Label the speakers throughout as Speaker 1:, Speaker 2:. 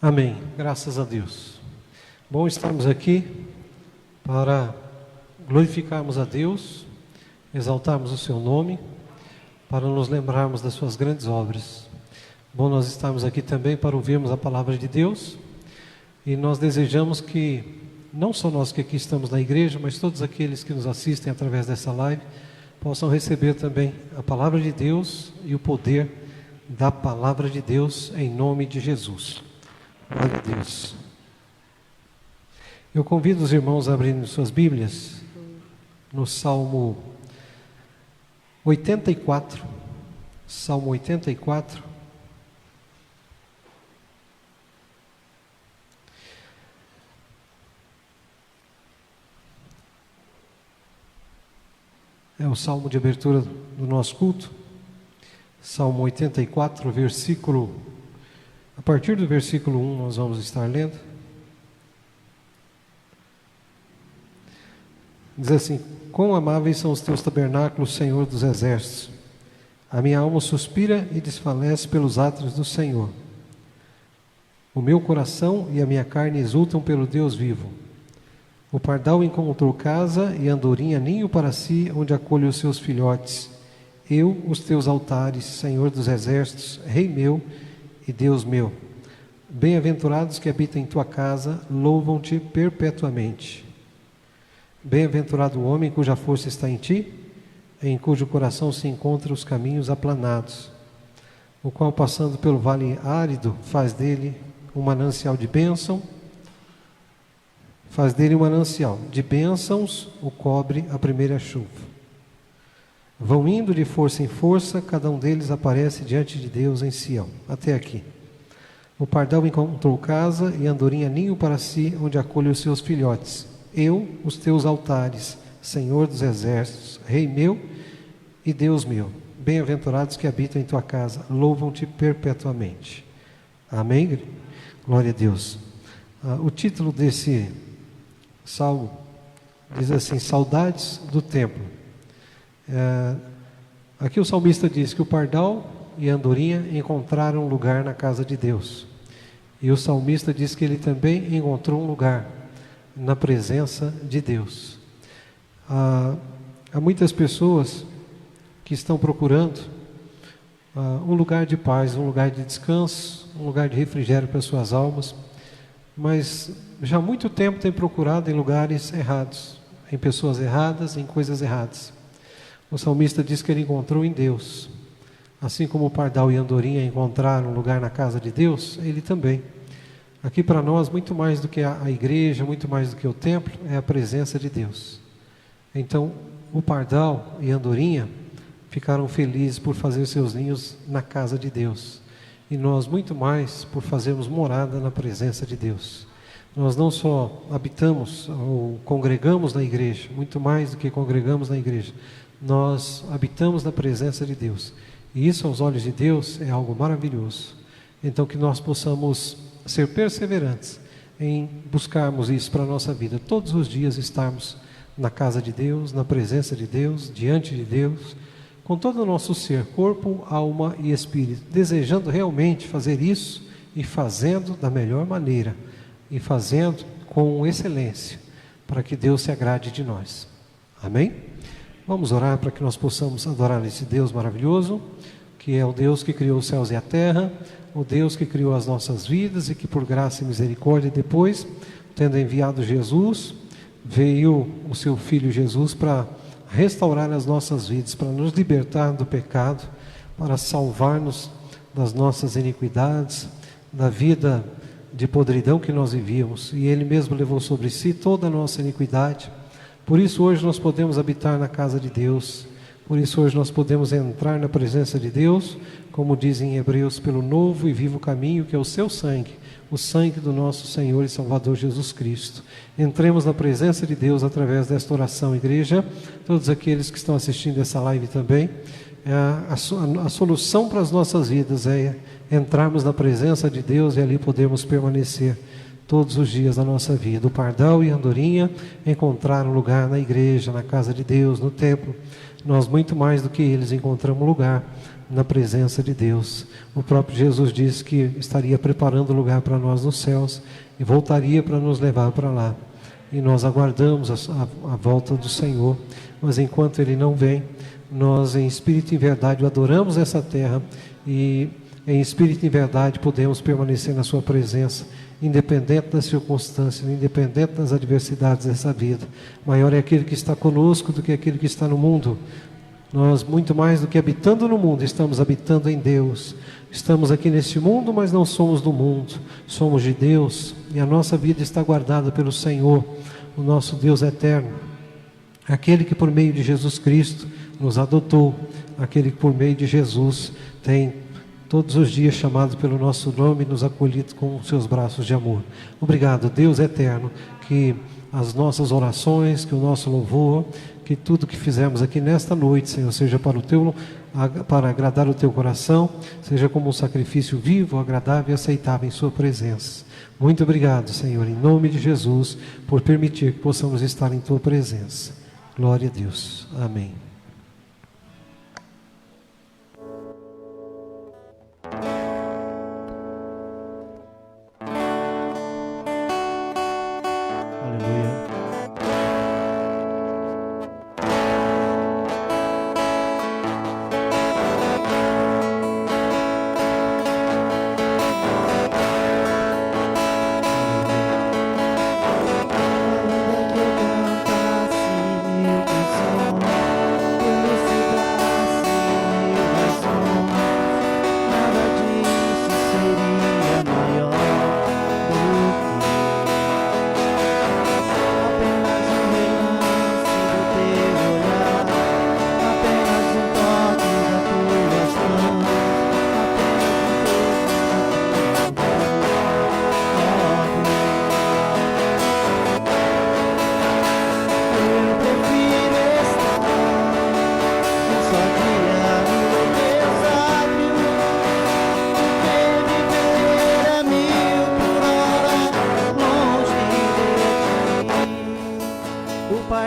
Speaker 1: Amém. Graças a Deus. Bom estarmos aqui para glorificarmos a Deus, exaltarmos o seu nome, para nos lembrarmos das suas grandes obras. Bom nós estarmos aqui também para ouvirmos a palavra de Deus, e nós desejamos que, não só nós que aqui estamos na igreja, mas todos aqueles que nos assistem através dessa live, possam receber também a palavra de Deus e o poder da palavra de Deus em nome de Jesus. Glória a Deus. Eu convido os irmãos a abrirem suas Bíblias no Salmo 84. Salmo 84. É o salmo de abertura do nosso culto. Salmo 84, a partir do versículo 1 nós vamos estar lendo. Diz assim: quão amáveis são os teus tabernáculos, Senhor dos exércitos! A minha alma suspira e desfalece pelos átrios do Senhor. O meu coração e a minha carne exultam pelo Deus vivo. O pardal encontrou casa e a andorinha ninho para si, onde acolhe os seus filhotes. Eu, os teus altares, Senhor dos exércitos, Rei meu e Deus meu. Bem-aventurados que habitam em tua casa, louvam-te perpetuamente. Bem-aventurado o homem cuja força está em ti, em cujo coração se encontram os caminhos aplanados, o qual, passando pelo vale árido, faz dele um manancial de bênção. Faz dele um manancial de bênçãos, o cobre a primeira chuva. Vão indo de força em força, cada um deles aparece diante de Deus em Sião. Até aqui. O pardal encontrou casa e a andorinha ninho para si, onde acolhe os seus filhotes. Eu, os teus altares, Senhor dos exércitos, Rei meu e Deus meu. Bem-aventurados que habitam em tua casa, louvam-te perpetuamente. Amém? Glória a Deus. O título desse salmo diz assim: saudades do templo. Aqui o salmista diz que o pardal e a andorinha encontraram um lugar na casa de Deus, e o salmista diz que ele também encontrou um lugar na presença de Deus. Há muitas pessoas que estão procurando um lugar de paz, um lugar de descanso, um lugar de refrigério para suas almas, mas já há muito tempo tem procurado em lugares errados, em pessoas erradas, em coisas erradas. O salmista diz que ele encontrou em Deus. Assim como o pardal e a andorinha encontraram um lugar na casa de Deus, ele também. Aqui para nós, muito mais do que a igreja, muito mais do que o templo, é a presença de Deus. Então, o pardal e a andorinha ficaram felizes por fazer seus ninhos na casa de Deus. E nós, muito mais, por fazermos morada na presença de Deus. Nós não só habitamos ou congregamos na igreja, muito mais do que congregamos na igreja, nós habitamos na presença de Deus. E isso, aos olhos de Deus, é algo maravilhoso. Então, que nós possamos ser perseverantes em buscarmos isso para a nossa vida. Todos os dias estarmos na casa de Deus, na presença de Deus, diante de Deus, com todo o nosso ser, corpo, alma e espírito, desejando realmente fazer isso e fazendo da melhor maneira, e fazendo com excelência, para que Deus se agrade de nós. Amém? Vamos orar para que nós possamos adorar esse Deus maravilhoso, que é o Deus que criou os céus e a terra, o Deus que criou as nossas vidas e que por graça e misericórdia depois, tendo enviado Jesus, veio o seu Filho Jesus para restaurar as nossas vidas, para nos libertar do pecado, para salvar-nos das nossas iniquidades, da vida de podridão que nós vivíamos, e Ele mesmo levou sobre si toda a nossa iniquidade. Por isso hoje nós podemos habitar na casa de Deus, por isso hoje nós podemos entrar na presença de Deus, como diz em Hebreus, pelo novo e vivo caminho que é o seu sangue, o sangue do nosso Senhor e Salvador Jesus Cristo. Entremos na presença de Deus através desta oração, igreja. Todos aqueles que estão assistindo essa live também, a solução para as nossas vidas é entrarmos na presença de Deus e ali podermos permanecer todos os dias da nossa vida. O pardal e a andorinha encontraram lugar na igreja, na casa de Deus, no templo. Nós, muito mais do que eles, encontramos lugar na presença de Deus. O próprio Jesus disse que estaria preparando lugar para nós nos céus e voltaria para nos levar para lá. E nós aguardamos a volta do Senhor, mas enquanto Ele não vem, nós em espírito e em verdade o adoramos essa terra e em espírito e em verdade podemos permanecer na sua presença, independente das circunstâncias, independente das adversidades dessa vida. Maior é aquele que está conosco do que aquele que está no mundo. Nós, muito mais do que habitando no mundo, estamos habitando em Deus. Estamos aqui neste mundo, mas não somos do mundo. Somos de Deus e a nossa vida está guardada pelo Senhor, o nosso Deus eterno. Aquele que por meio de Jesus Cristo nos adotou, aquele que por meio de Jesus tem todos os dias chamado pelo nosso nome e nos acolhido com os seus braços de amor. Obrigado, Deus eterno, que as nossas orações, que o nosso louvor, que tudo que fizemos aqui nesta noite, Senhor, seja para agradar o teu coração, seja como um sacrifício vivo, agradável e aceitável em sua presença. Muito obrigado, Senhor, em nome de Jesus, por permitir que possamos estar em tua presença. Glória a Deus. Amém.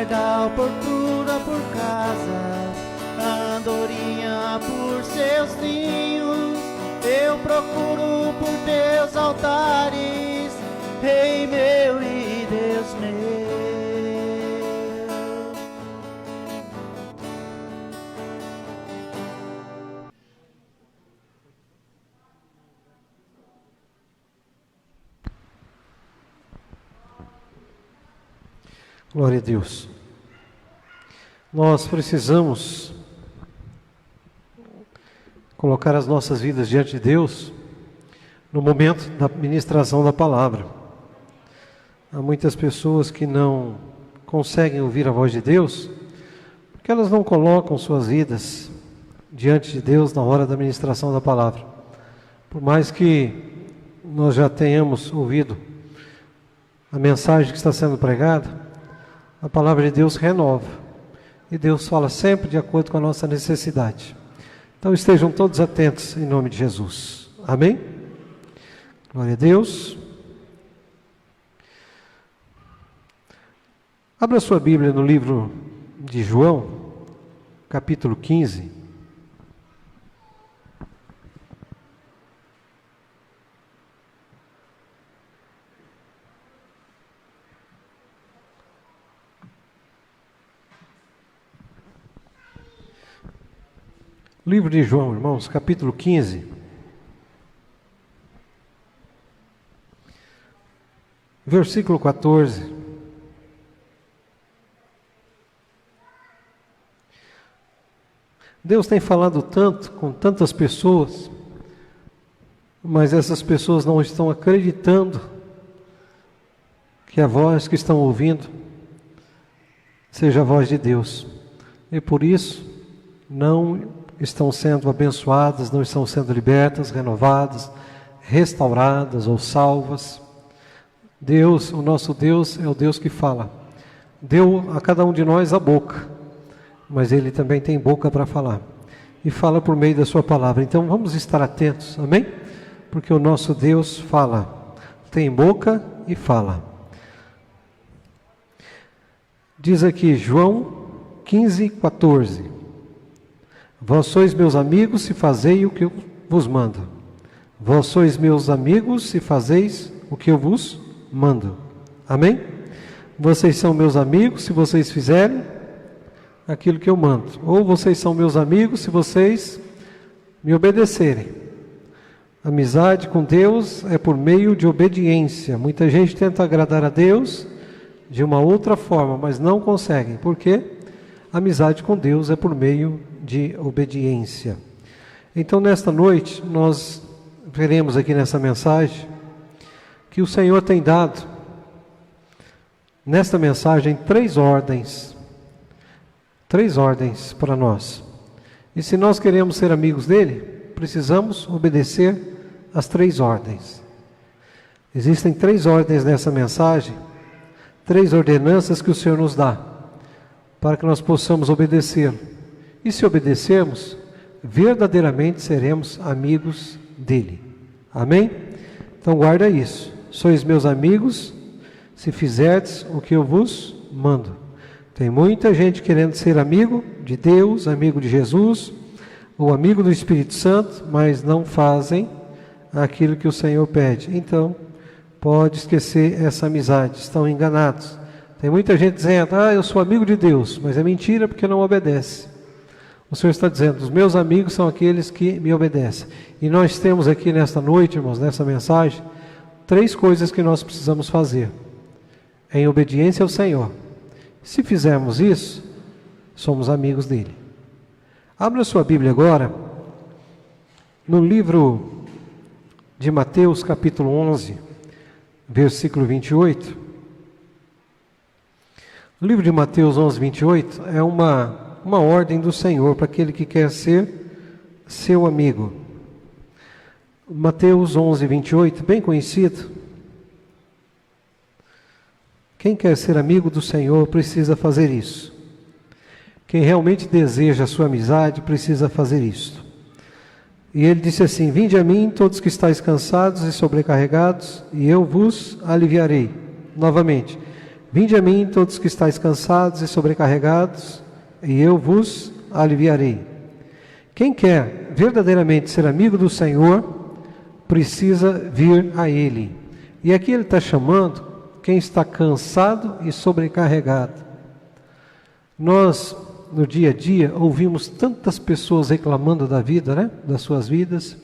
Speaker 2: pardal portura por casas, a andorinha por seus ninhos. Eu procuro por teus altares, Rei meu e Deus meu.
Speaker 1: Glória a Deus. Nós precisamos colocar as nossas vidas diante de Deus no momento da ministração da palavra. Há muitas pessoas que não conseguem ouvir a voz de Deus porque elas não colocam suas vidas diante de Deus na hora da ministração da palavra. Por mais que nós já tenhamos ouvido a mensagem que está sendo pregada, a palavra de Deus renova. E Deus fala sempre de acordo com a nossa necessidade. Então estejam todos atentos em nome de Jesus. Amém? Glória a Deus. Abra sua Bíblia no livro de João, capítulo 15. Livro de João, irmãos, capítulo 15. Versículo 14. Deus tem falado tanto com tantas pessoas, mas essas pessoas não estão acreditando que a voz que estão ouvindo seja a voz de Deus. E por isso não estão sendo abençoadas, não estão sendo libertas, renovadas, restauradas ou salvas. Deus, o nosso Deus, é o Deus que fala. Deu a cada um de nós a boca, mas Ele também tem boca para falar. E fala por meio da sua palavra. Então vamos estar atentos, amém? Porque o nosso Deus fala, tem boca e fala. Diz aqui João 15, 14. Vós sois meus amigos se fazei o que eu vos mando. Vós sois meus amigos se fazeis o que eu vos mando. Amém? Vocês são meus amigos se vocês fizerem aquilo que eu mando. Ou vocês são meus amigos se vocês me obedecerem. Amizade com Deus é por meio de obediência. Muita gente tenta agradar a Deus de uma outra forma, mas não conseguem. Por quê? Amizade com Deus é por meio de obediência. Então, nesta noite, nós veremos aqui nessa mensagem que o Senhor tem dado, nesta mensagem, 3 ordens. 3 ordens para nós. E se nós queremos ser amigos dele, precisamos obedecer as 3 ordens. Existem 3 ordens nessa mensagem, 3 ordenanças que o Senhor nos dá, para que nós possamos obedecê-lo. E se obedecermos, verdadeiramente seremos amigos dele. Amém? Então guarda isso. Sois meus amigos se fizerdes o que eu vos mando. Tem muita gente querendo ser amigo de Deus, amigo de Jesus, ou amigo do Espírito Santo, mas não fazem aquilo que o Senhor pede. Então, pode esquecer essa amizade, estão enganados. Tem muita gente dizendo, eu sou amigo de Deus, mas é mentira porque não obedece. O Senhor está dizendo, os meus amigos são aqueles que me obedecem. E nós temos aqui nesta noite, irmãos, nessa mensagem, 3 coisas que nós precisamos fazer em obediência ao Senhor. Se fizermos isso, somos amigos dele. Abra sua Bíblia agora, no livro de Mateus, capítulo 11, versículo 28. O livro de Mateus 11, 28 é uma ordem do Senhor para aquele que quer ser seu amigo. Mateus 11, 28, bem conhecido. Quem quer ser amigo do Senhor precisa fazer isso. Quem realmente deseja a sua amizade precisa fazer isso. E ele disse assim, vinde a mim todos que estáis cansados e sobrecarregados, e eu vos aliviarei. Novamente, vinde a mim todos que estáis cansados e sobrecarregados, e eu vos aliviarei. Quem quer verdadeiramente ser amigo do Senhor, precisa vir a Ele. E aqui ele está chamando quem está cansado e sobrecarregado. Nós, no dia a dia, ouvimos tantas pessoas reclamando da vida, né? Das suas vidas.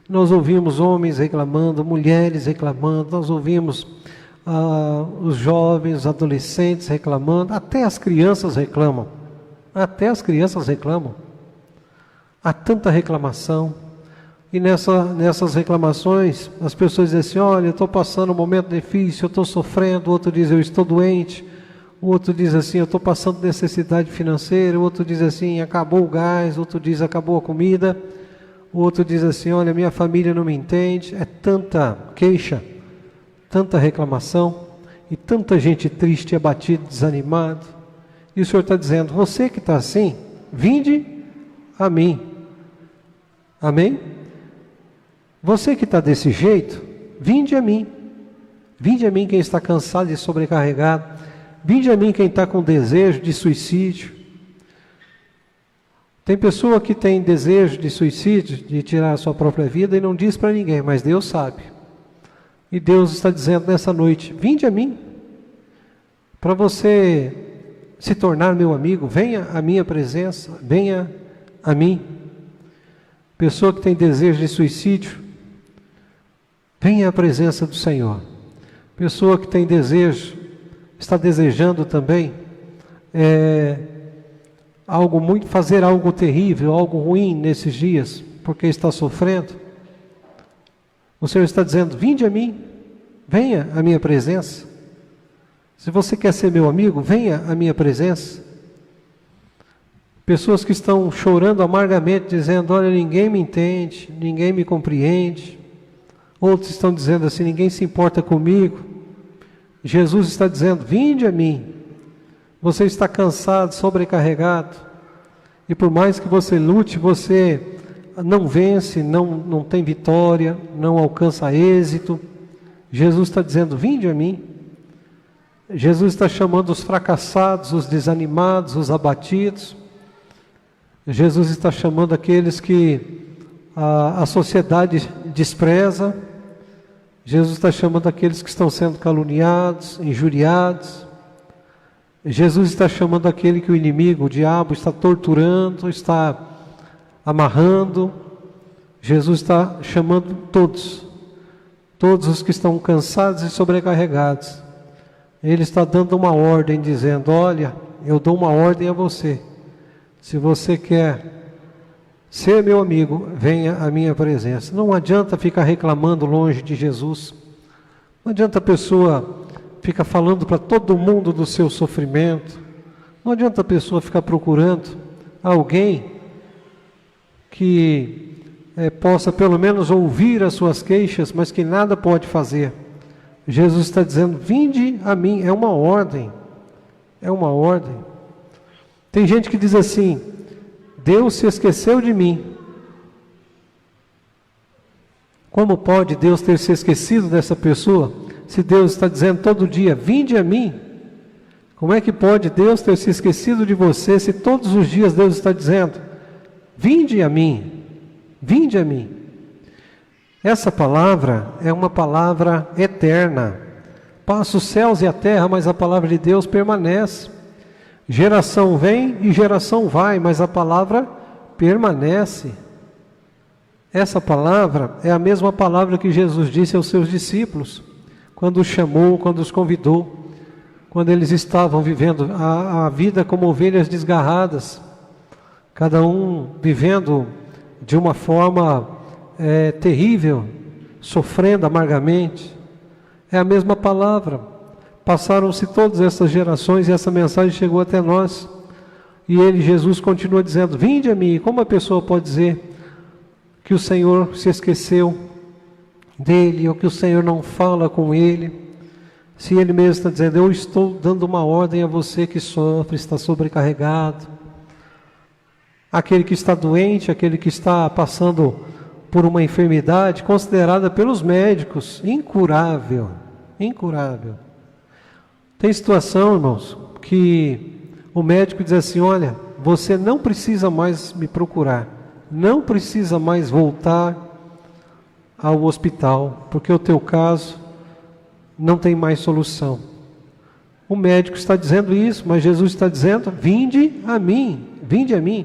Speaker 1: Nós ouvimos homens reclamando, mulheres reclamando, nós ouvimos os jovens, os adolescentes reclamando, até as crianças reclamam. Até as crianças reclamam. Há tanta reclamação. E nessas reclamações, as pessoas dizem assim, olha, eu estou passando um momento difícil, eu estou sofrendo, o outro diz, eu estou doente, o outro diz assim, eu estou passando necessidade financeira, o outro diz assim, acabou o gás, o outro diz, acabou a comida, o outro diz assim, olha, minha família não me entende. É tanta queixa, tanta reclamação, e tanta gente triste, abatida, desanimado. E o Senhor está dizendo, você que está assim, vinde a mim. Amém? Você que está desse jeito, vinde a mim. Vinde a mim quem está cansado e sobrecarregado. Vinde a mim quem está com desejo de suicídio. Tem pessoa que tem desejo de suicídio, de tirar a sua própria vida e não diz para ninguém, mas Deus sabe. E Deus está dizendo nessa noite, vinde a mim. Para você se tornar meu amigo, venha à minha presença, venha a mim. Pessoa que tem desejo de suicídio, venha à presença do Senhor. Pessoa que tem desejo, está desejando também fazer algo terrível, algo ruim nesses dias, porque está sofrendo. O Senhor está dizendo, vinde a mim, venha à minha presença. Se você quer ser meu amigo, venha à minha presença. Pessoas que estão chorando amargamente, dizendo, olha, ninguém me entende, ninguém me compreende. Outros estão dizendo assim, ninguém se importa comigo. Jesus está dizendo, vinde a mim. Você está cansado, sobrecarregado. E por mais que você lute, você não vence, não tem vitória, não alcança êxito. Jesus está dizendo, vinde a mim. Jesus está chamando os fracassados, os desanimados, os abatidos. Jesus está chamando aqueles que a sociedade despreza. Jesus está chamando aqueles que estão sendo caluniados, injuriados. Jesus está chamando aquele que o inimigo, o diabo, está torturando, está amarrando. Jesus está chamando todos os que estão cansados e sobrecarregados. Ele está dando uma ordem, dizendo: olha, eu dou uma ordem a você. Se você quer ser meu amigo, venha à minha presença. Não adianta ficar reclamando longe de Jesus. Não adianta a pessoa ficar falando para todo mundo do seu sofrimento. Não adianta a pessoa ficar procurando alguém que possa pelo menos ouvir as suas queixas, mas que nada pode fazer. Jesus está dizendo: vinde a mim. É uma ordem. É uma ordem. Tem gente que diz assim: Deus se esqueceu de mim. Como pode Deus ter se esquecido dessa pessoa, se Deus está dizendo todo dia: vinde a mim? Como é que pode Deus ter se esquecido de você, se todos os dias Deus está dizendo: vinde a mim, vinde a mim? Essa palavra é uma palavra eterna. Passa os céus e a terra, mas a palavra de Deus permanece. Geração vem e geração vai, mas a palavra permanece. Essa palavra é a mesma palavra que Jesus disse aos seus discípulos, quando os chamou, quando os convidou, quando eles estavam vivendo a vida como ovelhas desgarradas, cada um vivendo de uma forma terrível, sofrendo amargamente. É a mesma palavra. Passaram-se todas essas gerações e essa mensagem chegou até nós. E Jesus continua dizendo: vinde a mim. Como a pessoa pode dizer que o Senhor se esqueceu dele, ou que o Senhor não fala com ele, se ele mesmo está dizendo: eu estou dando uma ordem a você que sofre, está sobrecarregado, aquele que está doente, aquele que está passando por uma enfermidade considerada pelos médicos incurável. Tem situação, irmãos, que o médico diz assim: olha, você não precisa mais me procurar, não precisa mais voltar ao hospital, porque o teu caso não tem mais solução. O médico está dizendo isso, mas Jesus está dizendo: vinde a mim, vinde a mim.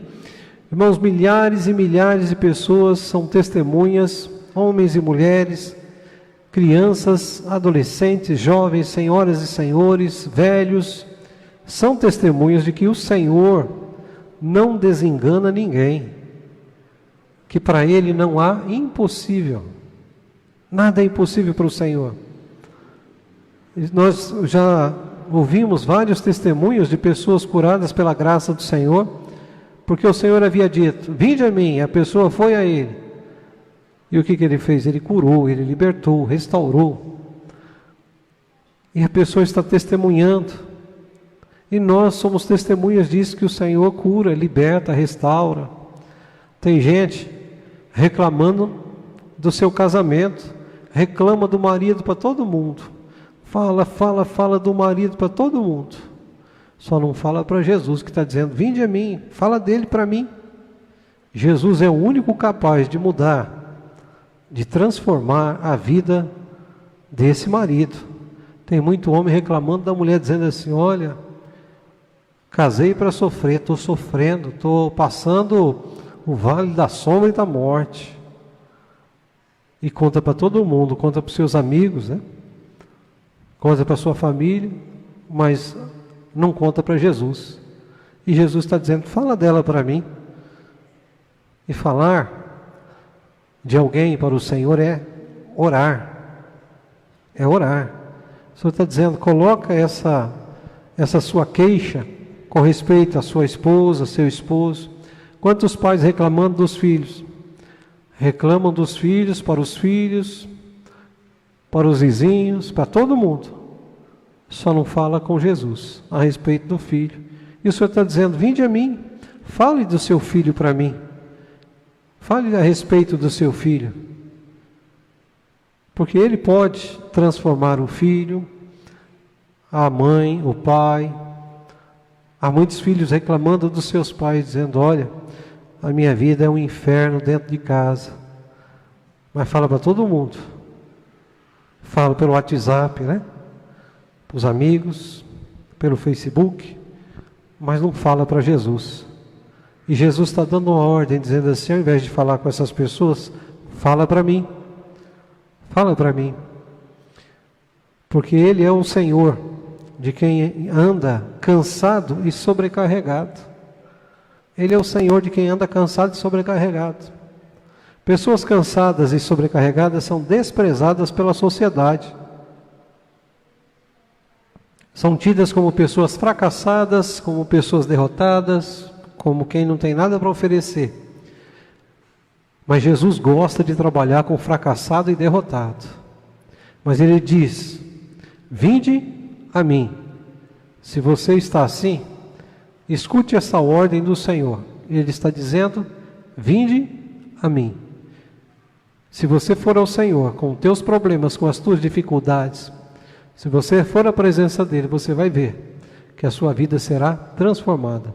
Speaker 1: Irmãos, milhares e milhares de pessoas são testemunhas, homens e mulheres, crianças, adolescentes, jovens, senhoras e senhores, velhos, são testemunhas de que o Senhor não desengana ninguém, que para Ele não há impossível, nada é impossível para o Senhor. Nós já ouvimos vários testemunhos de pessoas curadas pela graça do Senhor, porque o Senhor havia dito: vinde a mim, a pessoa foi a Ele. E o que Ele fez? Ele curou, Ele libertou, restaurou. E a pessoa está testemunhando. E nós somos testemunhas disso, que o Senhor cura, liberta, restaura. Tem gente reclamando do seu casamento, reclama do marido para todo mundo. Fala do marido para todo mundo. Só não fala para Jesus, que está dizendo: vinde a mim, fala dele para mim. Jesus é o único capaz de mudar, de transformar a vida desse marido. Tem muito homem reclamando da mulher, dizendo assim: olha, casei para sofrer, estou sofrendo, estou passando o vale da sombra e da morte. E conta para todo mundo, conta para os seus amigos, né? Conta para a sua família, mas não conta para Jesus. E Jesus está dizendo: fala dela para mim. E falar de alguém para o Senhor é orar. É orar. O Senhor está dizendo: coloca essa sua queixa com respeito à sua esposa, seu esposo. Quantos pais reclamando dos filhos? Reclamam dos filhos, para os vizinhos, para todo mundo. Só não fala com Jesus a respeito do filho. E o Senhor está dizendo: vinde a mim, fale do seu filho para mim. Fale a respeito do seu filho. Porque ele pode transformar o filho, a mãe, o pai. Há muitos filhos reclamando dos seus pais, dizendo: olha, a minha vida é um inferno dentro de casa. Mas fala para todo mundo. Fala pelo WhatsApp, né? Para os amigos, pelo Facebook, mas não fala para Jesus. E Jesus está dando uma ordem, dizendo assim, ao invés de falar com essas pessoas, fala para mim. Fala para mim. Porque Ele é o Senhor de quem anda cansado e sobrecarregado. Ele é o Senhor de quem anda cansado e sobrecarregado. Pessoas cansadas e sobrecarregadas são desprezadas pela sociedade. São tidas como pessoas fracassadas, como pessoas derrotadas, como quem não tem nada para oferecer. Mas Jesus gosta de trabalhar com fracassado e derrotado. Mas Ele diz, vinde a mim. Se você está assim, escute essa ordem do Senhor. Ele está dizendo, vinde a mim. Se você for ao Senhor com os teus problemas, com as tuas dificuldades, se você for à presença dEle, você vai ver que a sua vida será transformada.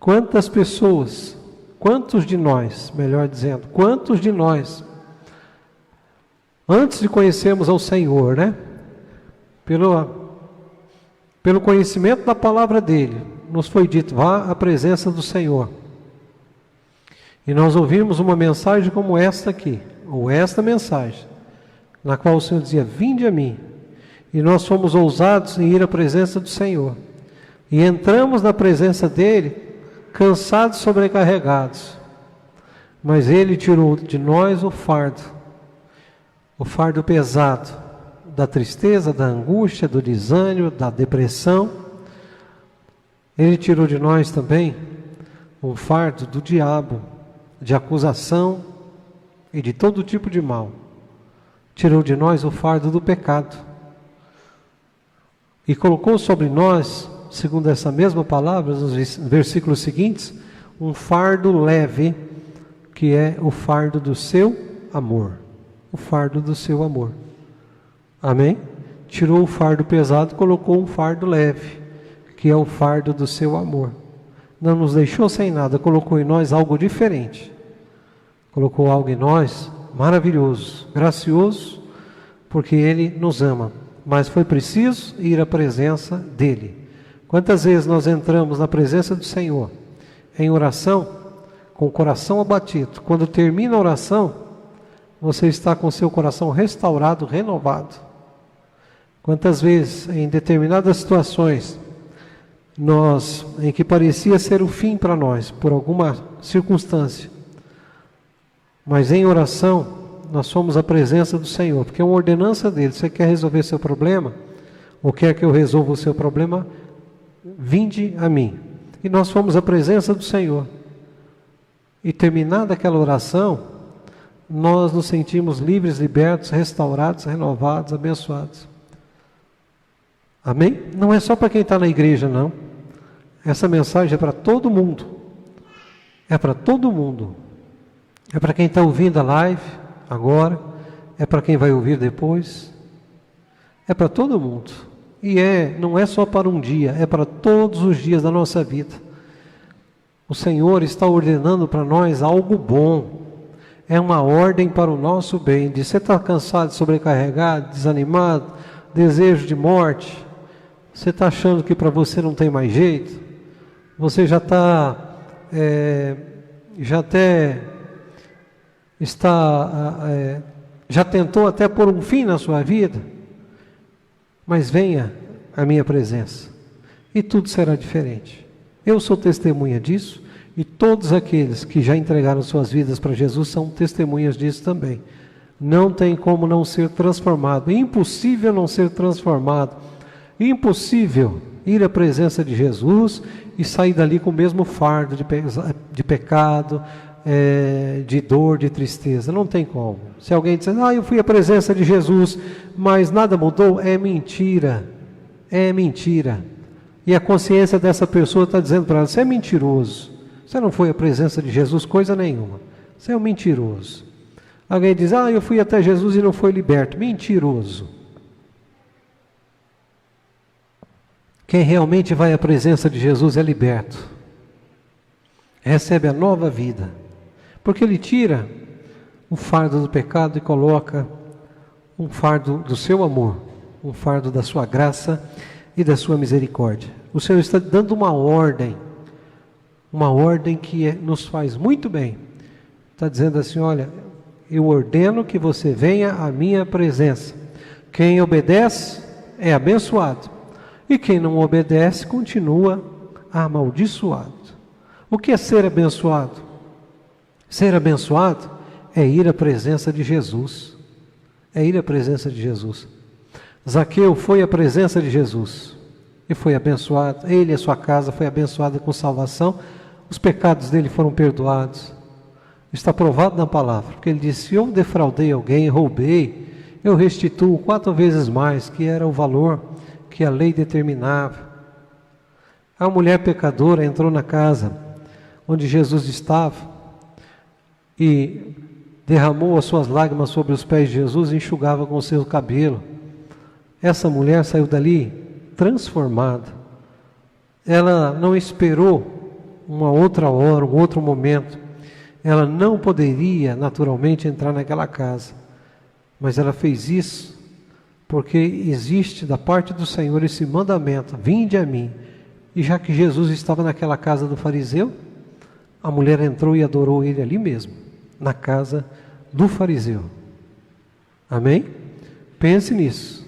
Speaker 1: Quantas pessoas, quantos de nós, melhor dizendo, quantos de nós, antes de conhecermos ao Senhor, né? Pelo conhecimento da palavra dEle, nos foi dito, vá à presença do Senhor. E nós ouvimos uma mensagem como esta aqui, ou esta mensagem, na qual o Senhor dizia, vinde a mim. E nós fomos ousados em ir à presença do Senhor. E entramos na presença dEle, cansados e sobrecarregados. Mas Ele tirou de nós o fardo pesado, da tristeza, da angústia, do desânimo, da depressão. Ele tirou de nós também o fardo do diabo, de acusação e de todo tipo de mal. Tirou de nós o fardo do pecado. E colocou sobre nós, segundo essa mesma palavra, nos versículos seguintes, um fardo leve, que é o fardo do seu amor. O fardo do seu amor. Amém? Tirou o fardo pesado, colocou um fardo leve, que é o fardo do seu amor. Não nos deixou sem nada, colocou em nós algo diferente. Colocou algo em nós maravilhoso, gracioso, porque Ele nos ama. Mas foi preciso ir à presença dEle. Quantas vezes nós entramos na presença do Senhor, em oração, com o coração abatido. Quando termina a oração, você está com seu coração restaurado, renovado. Quantas vezes, em determinadas situações, em que parecia ser o fim para nós, por alguma circunstância, mas em oração, nós fomos à presença do Senhor, porque é uma ordenança dEle. Você quer resolver seu problema? Ou quer que eu resolva o seu problema? Vinde a mim. E nós fomos à presença do Senhor. E terminada aquela oração, nós nos sentimos livres, libertos, restaurados, renovados, abençoados. Amém? Não é só para quem está na igreja, não. Essa mensagem é para todo mundo. É para todo mundo. É para quem está ouvindo a live agora. É para quem vai ouvir depois. É para todo mundo. E não é só para um dia, é para todos os dias da nossa vida. O Senhor está ordenando para nós algo bom. É uma ordem para o nosso bem. De você estar cansado, sobrecarregado, desanimado, desejo de morte. Você está achando que para você não tem mais jeito? Você já está, já tentou até pôr um fim na sua vida? Mas venha à minha presença e tudo será diferente. Eu sou testemunha disso e todos aqueles que já entregaram suas vidas para Jesus são testemunhas disso também. Não tem como não ser transformado, impossível não ser transformado, impossível ir à presença de Jesus e sair dali com o mesmo fardo de pecado, de dor, de tristeza. Não tem como. Se alguém disser, eu fui à presença de Jesus, mas nada mudou, é mentira. É mentira. E a consciência dessa pessoa está dizendo para ela, você é mentiroso. Você não foi à presença de Jesus coisa nenhuma. Você é um mentiroso. Alguém diz, eu fui até Jesus e não foi liberto. Mentiroso. Quem realmente vai à presença de Jesus é liberto. recebe a nova vida, porque Ele tira o fardo do pecado e coloca um fardo do seu amor, um fardo da sua graça e da sua misericórdia. O Senhor está dando uma ordem que nos faz muito bem. Está dizendo assim: olha, eu ordeno que você venha à minha presença. Quem obedece é abençoado, e quem não obedece continua amaldiçoado. O que é ser abençoado? Ser abençoado é ir à presença de Jesus. É ir à presença de Jesus. Zaqueu foi à presença de Jesus e foi abençoado. Ele e a sua casa foi abençoada com salvação. Os pecados dele foram perdoados. Está provado na palavra, porque ele disse: se eu defraudei alguém, roubei, eu restituo 4 vezes mais, que era o valor que a lei determinava. A mulher pecadora entrou na casa onde Jesus estava e derramou as suas lágrimas sobre os pés de Jesus e enxugava com o seu cabelo. Essa mulher saiu dali transformada. Ela não esperou uma outra hora, um outro momento. Ela não poderia naturalmente entrar naquela casa, mas ela fez isso porque existe da parte do Senhor esse mandamento: vinde a mim. E já que Jesus estava naquela casa do fariseu, a mulher entrou e adorou ele ali mesmo, na casa do fariseu. Amém? Pense nisso.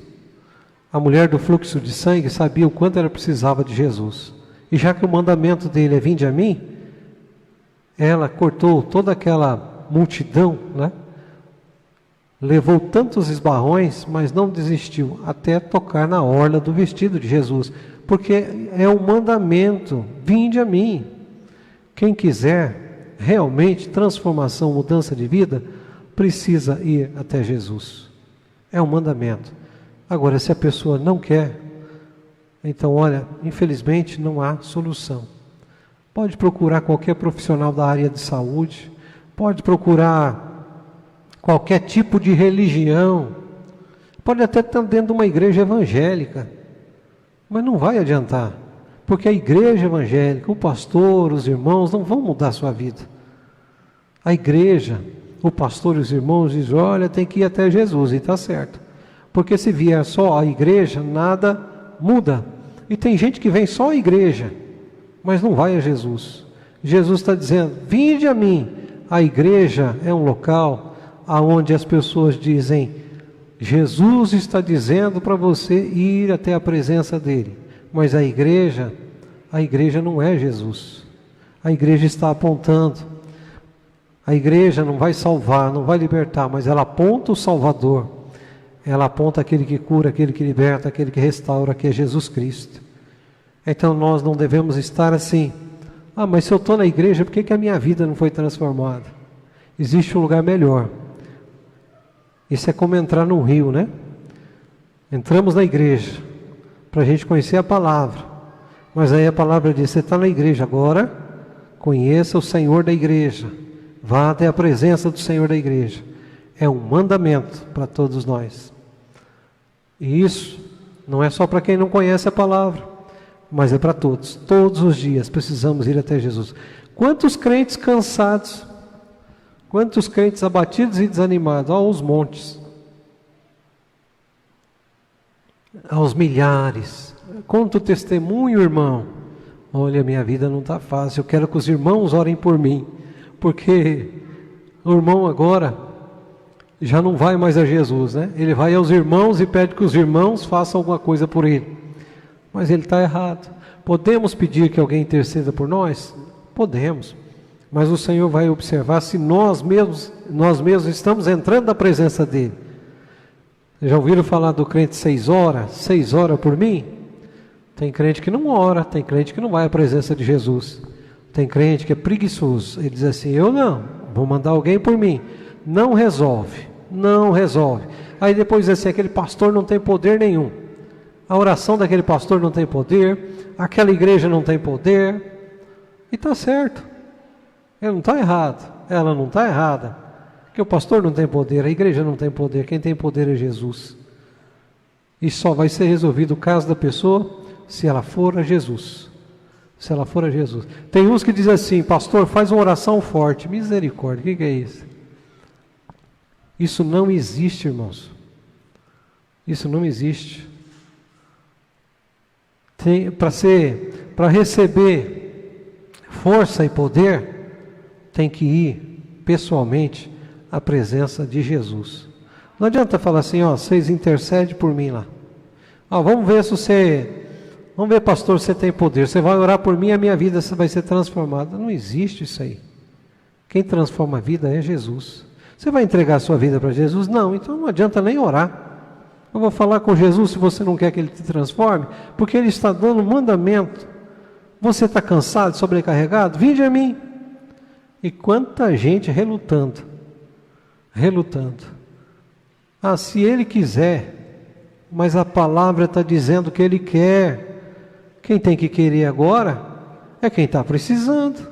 Speaker 1: A mulher do fluxo de sangue sabia o quanto ela precisava de Jesus. E já que o mandamento dele é vinde a mim, ela cortou toda aquela multidão, né? Levou tantos esbarrões, mas não desistiu, até tocar na orla do vestido de Jesus, porque é um mandamento: vinde a mim. Quem quiser realmente transformação, mudança de vida, precisa ir até Jesus. É um mandamento. Agora, se a pessoa não quer, então, olha, infelizmente não há solução. Pode procurar qualquer profissional da área de saúde, pode procurar qualquer tipo de religião, pode até estar dentro de uma igreja evangélica, mas não vai adiantar, porque a igreja evangélica, o pastor, os irmãos não vão mudar a sua vida. A igreja, o pastor e os irmãos dizem: olha, tem que ir até Jesus, e está certo, porque se vier só a igreja, nada muda. E tem gente que vem só à igreja, mas não vai a Jesus. Jesus está dizendo: vinde a mim. A igreja é um local onde as pessoas dizem: Jesus está dizendo para você ir até a presença dele. Mas a igreja não é Jesus. A igreja está apontando. A igreja não vai salvar, não vai libertar, mas ela aponta o Salvador. Ela aponta aquele que cura, aquele que liberta, aquele que restaura, que é Jesus Cristo. Então nós não devemos estar assim: ah, mas se eu estou na igreja, por que a minha vida não foi transformada? Existe um lugar melhor. Isso é como entrar num rio, né? Entramos na igreja para a gente conhecer a palavra, mas aí a palavra diz: você está na igreja agora, conheça o Senhor da igreja, vá até a presença do Senhor da igreja. É um mandamento para todos nós. E isso não é só para quem não conhece a palavra, mas é para todos. Todos os dias precisamos ir até Jesus. Quantos crentes cansados, quantos crentes abatidos e desanimados, aos montes, aos milhares. Conta o testemunho, irmão: olha, minha vida não está fácil, eu quero que os irmãos orem por mim, porque o irmão agora já não vai mais a Jesus, né? Ele vai aos irmãos e pede que os irmãos façam alguma coisa por ele, mas ele está errado. Podemos pedir que alguém interceda por nós? Podemos, mas o Senhor vai observar se nós mesmos estamos entrando na presença dele. Já ouviram falar do crente 6 horas? 6 horas por mim? Tem crente que não ora, tem crente que não vai à presença de Jesus. Tem crente que é preguiçoso, ele diz assim: eu não, vou mandar alguém por mim. Não resolve. Aí depois diz assim: aquele pastor não tem poder nenhum. A oração daquele pastor não tem poder, aquela igreja não tem poder. E está certo. Ele não está errado, ela não está errada. Porque o pastor não tem poder, a igreja não tem poder, quem tem poder é Jesus. E só vai ser resolvido o caso da pessoa se ela for a Jesus. se ela for a Jesus. Tem uns que dizem assim, pastor, faz uma oração forte. Misericórdia, o que é isso? Isso não existe, irmãos. Isso não existe. Para receber força e poder, tem que ir pessoalmente à presença de Jesus. Não adianta falar assim, vocês intercedem por mim lá. Vamos ver, pastor, se você tem poder. Você vai orar por mim e a minha vida vai ser transformada. Não existe isso aí. Quem transforma a vida é Jesus. Você vai entregar a sua vida para Jesus? Não, então não adianta nem orar. Eu vou falar com Jesus se você não quer que Ele te transforme, porque Ele está dando um mandamento. Você está cansado, sobrecarregado? Vinde a mim. E quanta gente relutando. Se Ele quiser, mas a palavra está dizendo que Ele quer. Quem tem que querer agora é quem está precisando.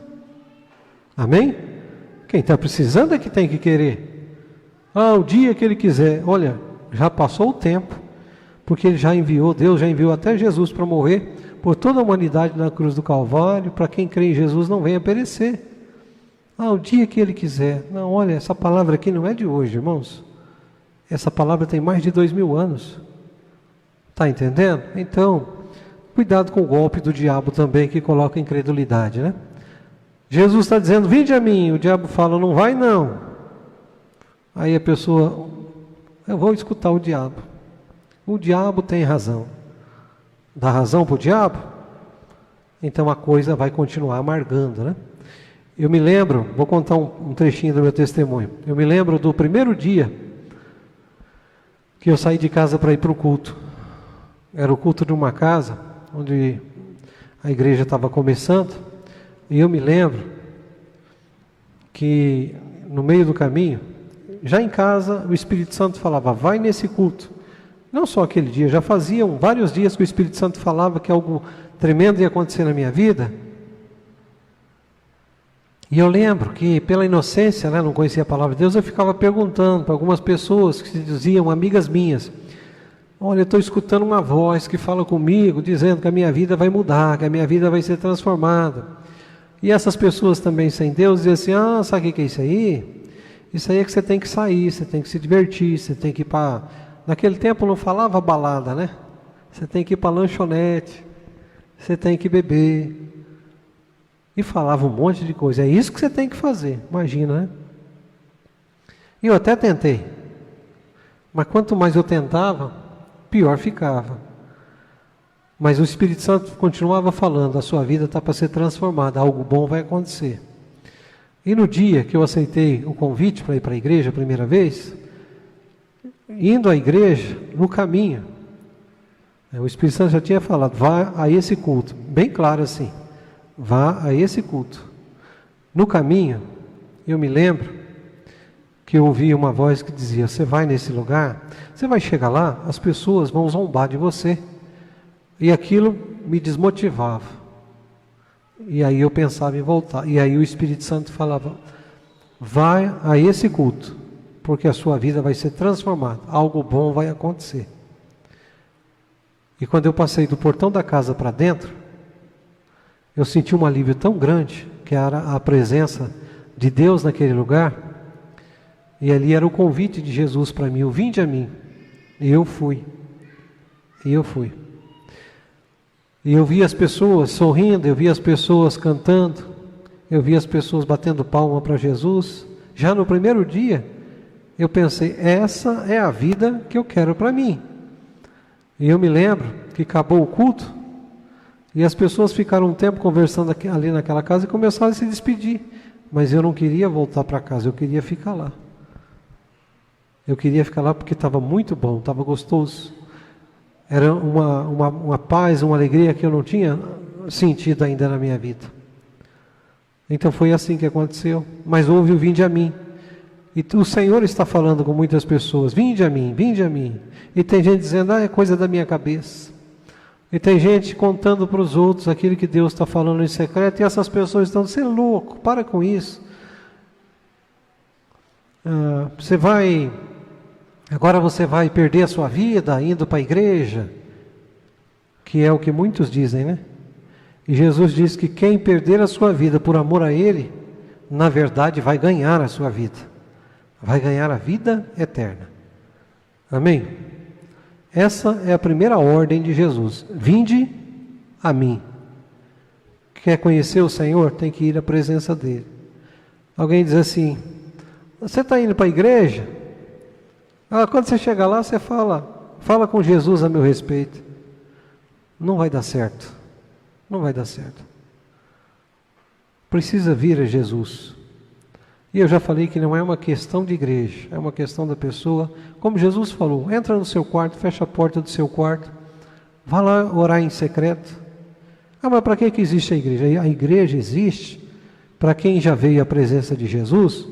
Speaker 1: Amém? Quem está precisando é que tem que querer. O dia que Ele quiser. Olha, já passou o tempo, porque Ele já enviou, Deus já enviou até Jesus para morrer por toda a humanidade na cruz do Calvário, para quem crê em Jesus não venha perecer. O dia que Ele quiser. Não, olha, essa palavra aqui não é de hoje, irmãos. Essa palavra tem mais de 2000 anos. Está entendendo? Então, cuidado com o golpe do diabo também, que coloca incredulidade, né? Jesus está dizendo, vinde a mim. O diabo fala, não vai não. Aí a pessoa, eu vou escutar o diabo. O diabo tem razão. Dá razão para o diabo? Então a coisa vai continuar amargando, né? Eu me lembro, vou contar um trechinho do meu testemunho. Eu me lembro do primeiro dia que eu saí de casa para ir para o culto. Era o culto de uma casa, onde a igreja estava começando. E eu me lembro que no meio do caminho, já em casa, o Espírito Santo falava, vai nesse culto. Não só aquele dia, já faziam vários dias que o Espírito Santo falava que algo tremendo ia acontecer na minha vida. E eu lembro que pela inocência, não conhecia a palavra de Deus, eu ficava perguntando para algumas pessoas que se diziam amigas minhas, olha, eu estou escutando uma voz que fala comigo, dizendo que a minha vida vai mudar, que a minha vida vai ser transformada. E essas pessoas também sem Deus diziam assim, sabe o que é isso aí? Isso aí é que você tem que sair, você tem que se divertir, você tem que ir para... Naquele tempo não falava balada, né? Você tem que ir para lanchonete, você tem que beber. E falava um monte de coisa. É isso que você tem que fazer, imagina, né? E eu até tentei. Mas quanto mais eu tentava, pior ficava. Mas o Espírito Santo continuava falando, a sua vida está para ser transformada, algo bom vai acontecer. E no dia que eu aceitei o convite para ir para a igreja a primeira vez, indo à igreja, no caminho, o Espírito Santo já tinha falado, vá a esse culto, bem claro assim, vá a esse culto. No caminho, eu me lembro que eu ouvi uma voz que dizia, você vai nesse lugar, você vai chegar lá, as pessoas vão zombar de você. E aquilo me desmotivava. E aí eu pensava em voltar. E aí o Espírito Santo falava, vai a esse culto, porque a sua vida vai ser transformada, algo bom vai acontecer. E quando eu passei do portão da casa para dentro, eu senti um alívio tão grande, que era a presença de Deus naquele lugar, e ali era o convite de Jesus para mim, vinde a mim. E eu fui. E eu vi as pessoas sorrindo, eu vi as pessoas cantando, eu vi as pessoas batendo palma para Jesus. Já no primeiro dia, eu pensei, essa é a vida que eu quero para mim. E eu me lembro que acabou o culto, e as pessoas ficaram um tempo conversando ali naquela casa e começaram a se despedir. Mas eu não queria voltar para casa, eu queria ficar lá. Eu queria ficar lá porque estava muito bom, estava gostoso. Era uma paz, uma alegria que eu não tinha sentido ainda na minha vida. Então foi assim que aconteceu. Mas houve o vinde a mim. E o Senhor está falando com muitas pessoas, vinde a mim, vinde a mim. E tem gente dizendo, é coisa da minha cabeça. E tem gente contando para os outros aquilo que Deus está falando em secreto. E essas pessoas estão dizendo, você é louco, para com isso. Agora você vai perder a sua vida indo para a igreja, que é o que muitos dizem, né? E Jesus diz que quem perder a sua vida por amor a Ele, na verdade vai ganhar a sua vida. Vai ganhar a vida eterna. Amém? Essa é a primeira ordem de Jesus. Vinde a mim. Quer conhecer o Senhor? Tem que ir à presença dEle. Alguém diz assim, você está indo para a igreja? Quando você chegar lá, você fala com Jesus a meu respeito. Não vai dar certo. Não vai dar certo. Precisa vir a Jesus. E eu já falei que não é uma questão de igreja, é uma questão da pessoa. Como Jesus falou, entra no seu quarto, fecha a porta do seu quarto, vá lá orar em secreto. Mas para que existe a igreja? A igreja existe para quem já veio à presença de Jesus,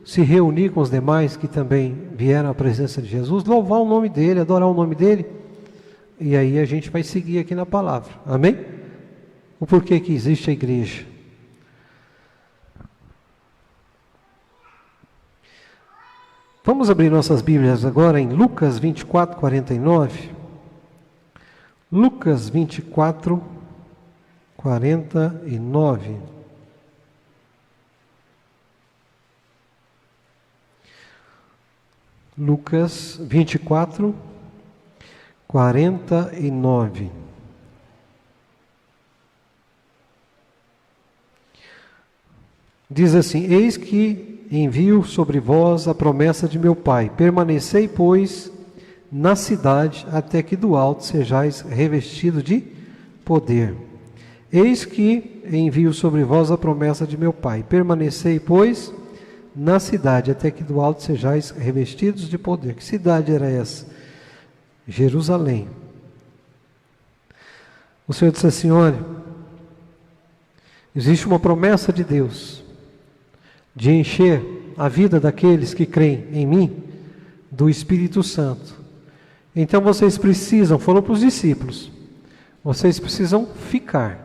Speaker 1: se reunir com os demais que também vieram à presença de Jesus, louvar o nome dEle, adorar o nome dEle, e aí a gente vai seguir aqui na palavra. Amém? O porquê que existe a igreja? Vamos abrir nossas Bíblias agora em Lucas 24, 49. Lucas 24, 49. Lucas 24, 49. Diz assim: eis que envio sobre vós a promessa de meu Pai. Permanecei, pois, na cidade, até que do alto sejais revestido de poder. Eis que envio sobre vós a promessa de meu Pai. Permanecei, pois, na cidade, até que do alto sejais revestidos de poder. Que cidade era essa? Jerusalém. O Senhor disse assim: olha, existe uma promessa de Deus de encher a vida daqueles que creem em mim do Espírito Santo. Então vocês precisam, falou para os discípulos, vocês precisam ficar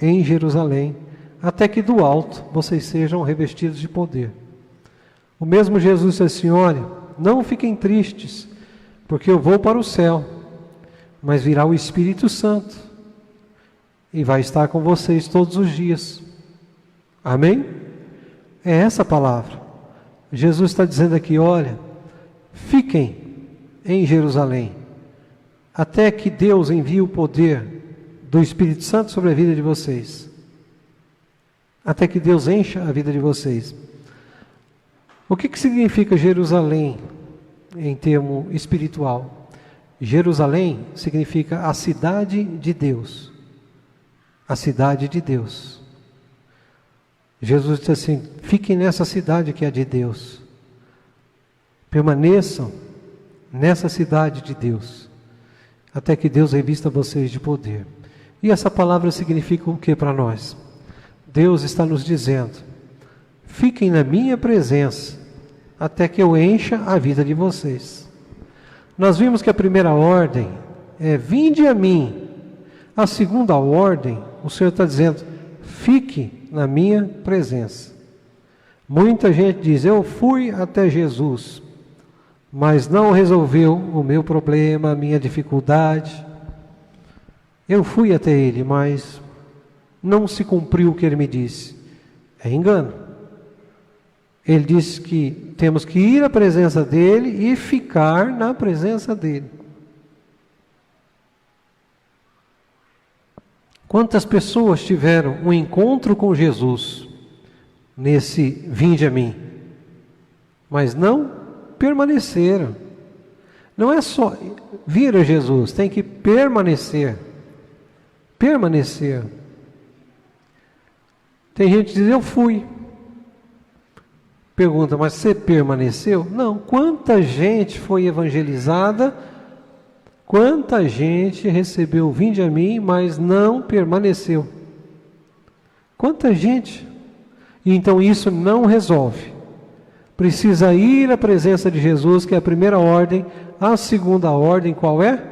Speaker 1: em Jerusalém até que do alto vocês sejam revestidos de poder. O mesmo Jesus disse assim: olha, não fiquem tristes, porque eu vou para o céu, mas virá o Espírito Santo e vai estar com vocês todos os dias. Amém? É essa a palavra. Jesus está dizendo aqui: olha, fiquem em Jerusalém, até que Deus envie o poder do Espírito Santo sobre a vida de vocês. Até que Deus encha a vida de vocês. O que significa Jerusalém em termo espiritual? Jerusalém significa a cidade de Deus. A cidade de Deus. Jesus disse assim: fiquem nessa cidade que é de Deus. Permaneçam nessa cidade de Deus, até que Deus revista vocês de poder. E essa palavra significa o que para nós? Deus está nos dizendo: fiquem na minha presença, até que eu encha a vida de vocês. Nós vimos que a primeira ordem é: vinde a mim. A segunda ordem, o Senhor está dizendo: fique na minha presença. Muita gente diz: eu fui até Jesus, mas não resolveu o meu problema, a minha dificuldade. Eu fui até Ele, mas não se cumpriu o que Ele me disse. É engano. Ele disse que temos que ir à presença dEle e ficar na presença dEle. Quantas pessoas tiveram um encontro com Jesus nesse vinde a mim, mas não permaneceram? Não é só vir a Jesus, tem que permanecer. Permanecer. Tem gente que diz: eu fui. Pergunta: mas você permaneceu? Não. Quanta gente foi evangelizada? Quanta gente recebeu o vinde a mim, mas não permaneceu? Quanta gente? E então isso não resolve. Precisa ir à presença de Jesus, que é a primeira ordem. A segunda ordem qual é?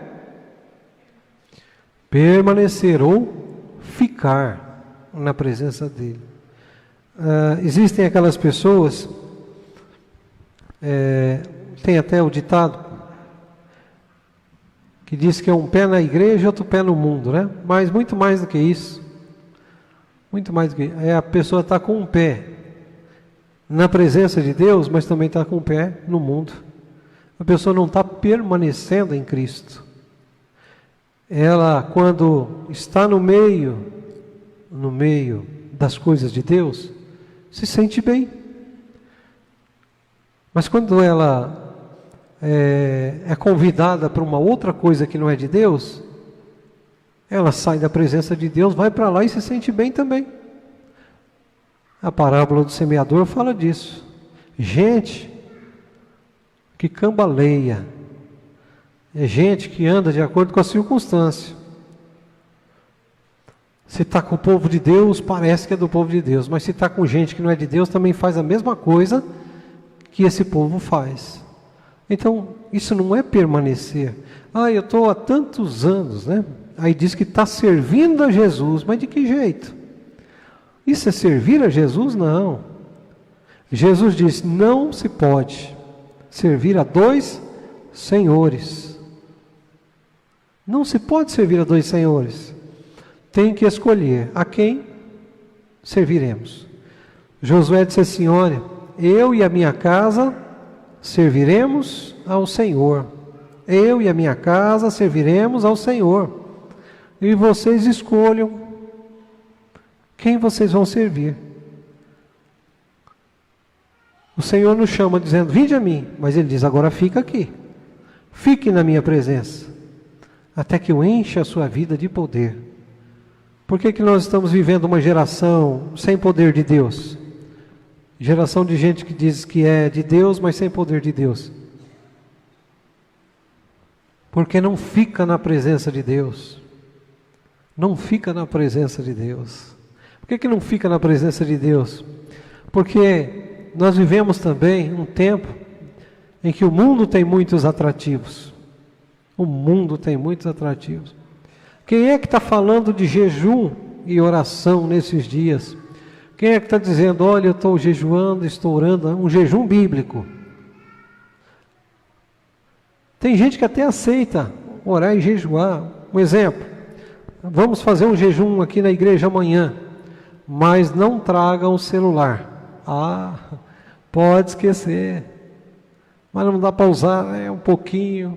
Speaker 1: Permanecer ou ficar na presença dele. Existem aquelas pessoas, tem até o ditado: que diz que é um pé na igreja e outro pé no mundo, né? Mas muito mais do que isso. Muito mais do que isso. A pessoa está com um pé na presença de Deus, mas também está com o pé no mundo. A pessoa não está permanecendo em Cristo. Ela, quando está no meio das coisas de Deus, se sente bem. Mas quando ela é convidada para uma outra coisa que não é de Deus, ela sai da presença de Deus, vai para lá e se sente bem também. A parábola do semeador fala disso. Gente que cambaleia, é gente que anda de acordo com a circunstância. Se está com o povo de Deus, parece que é do povo de Deus, mas se está com gente que não é de Deus, também faz a mesma coisa que esse povo faz. Então, isso não é permanecer. Eu estou há tantos anos, né? Aí diz que está servindo a Jesus, mas de que jeito? Isso é servir a Jesus? Não. Jesus disse, não se pode servir a dois senhores. Não se pode servir a dois senhores. Tem que escolher a quem serviremos. Josué disse assim, olha, eu e a minha casa serviremos ao Senhor. Eu e a minha casa serviremos ao Senhor. E vocês escolham quem vocês vão servir. O Senhor nos chama dizendo, vinde a mim, mas Ele diz, agora fica aqui. Fique na minha presença, até que eu encha a sua vida de poder. Por que nós estamos vivendo uma geração sem poder de Deus? Geração de gente que diz que é de Deus, mas sem poder de Deus. Porque não fica na presença de Deus. Não fica na presença de Deus. Por que não fica na presença de Deus? Porque nós vivemos também um tempo em que o mundo tem muitos atrativos. O mundo tem muitos atrativos. Quem é que está falando de jejum e oração nesses dias? Quem é que está dizendo, olha, eu estou jejuando, estou orando, um jejum bíblico? Tem gente que até aceita orar e jejuar. Um exemplo, vamos fazer um jejum aqui na igreja amanhã, mas não tragam o celular. Pode esquecer, mas não dá para usar um pouquinho,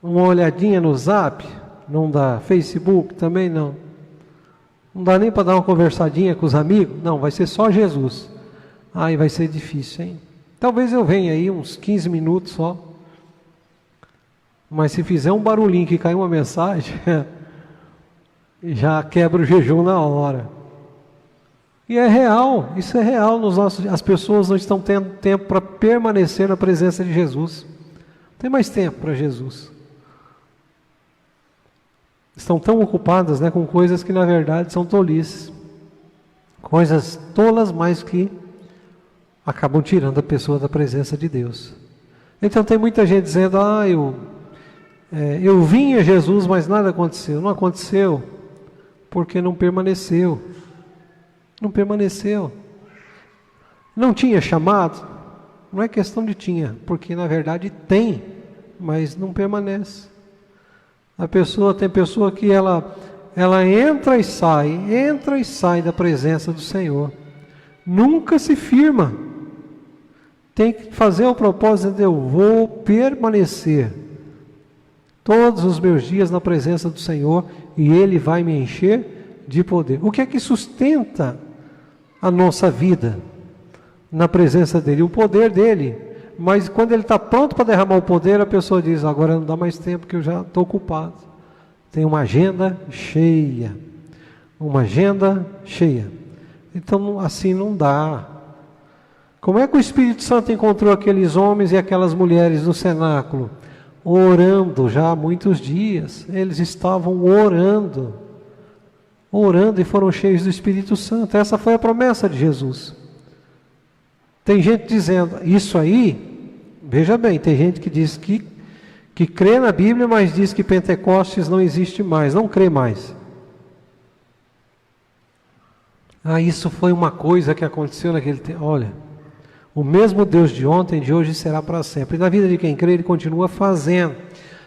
Speaker 1: uma olhadinha no Zap, não dá, Facebook também não. Não dá nem para dar uma conversadinha com os amigos? Não, vai ser só Jesus. Aí vai ser difícil, hein? Talvez eu venha aí uns 15 minutos só. Mas se fizer um barulhinho que cair uma mensagem, já quebra o jejum na hora. E é real, isso é real. As pessoas não estão tendo tempo para permanecer na presença de Jesus. Não tem mais tempo para Jesus. Estão tão ocupadas, né, com coisas que na verdade são tolices. Coisas tolas, mas que acabam tirando a pessoa da presença de Deus. Então tem muita gente dizendo, eu vim a Jesus, mas nada aconteceu. Não aconteceu porque não permaneceu. Não permaneceu. Não tinha chamado? Não é questão de tinha, porque na verdade tem, mas não permanece. Tem pessoa que ela entra e sai da presença do Senhor. Nunca se firma. Tem que fazer o propósito de eu vou permanecer todos os meus dias na presença do Senhor e Ele vai me encher de poder. O que é que sustenta a nossa vida na presença dEle? O poder dEle. Mas quando Ele está pronto para derramar o poder, a pessoa diz, agora não dá mais tempo que eu já estou ocupado. Tem uma agenda cheia. Uma agenda cheia. Então assim não dá. Como é que o Espírito Santo encontrou aqueles homens e aquelas mulheres no cenáculo? Orando já há muitos dias. Eles estavam orando e foram cheios do Espírito Santo. Essa foi a promessa de Jesus. Tem gente dizendo, isso aí, veja bem, tem gente que diz que crê na Bíblia, mas diz que Pentecostes não existe mais, não crê mais. Isso foi uma coisa que aconteceu naquele tempo. Olha, o mesmo Deus de ontem, de hoje será para sempre. E na vida de quem crê, Ele continua fazendo.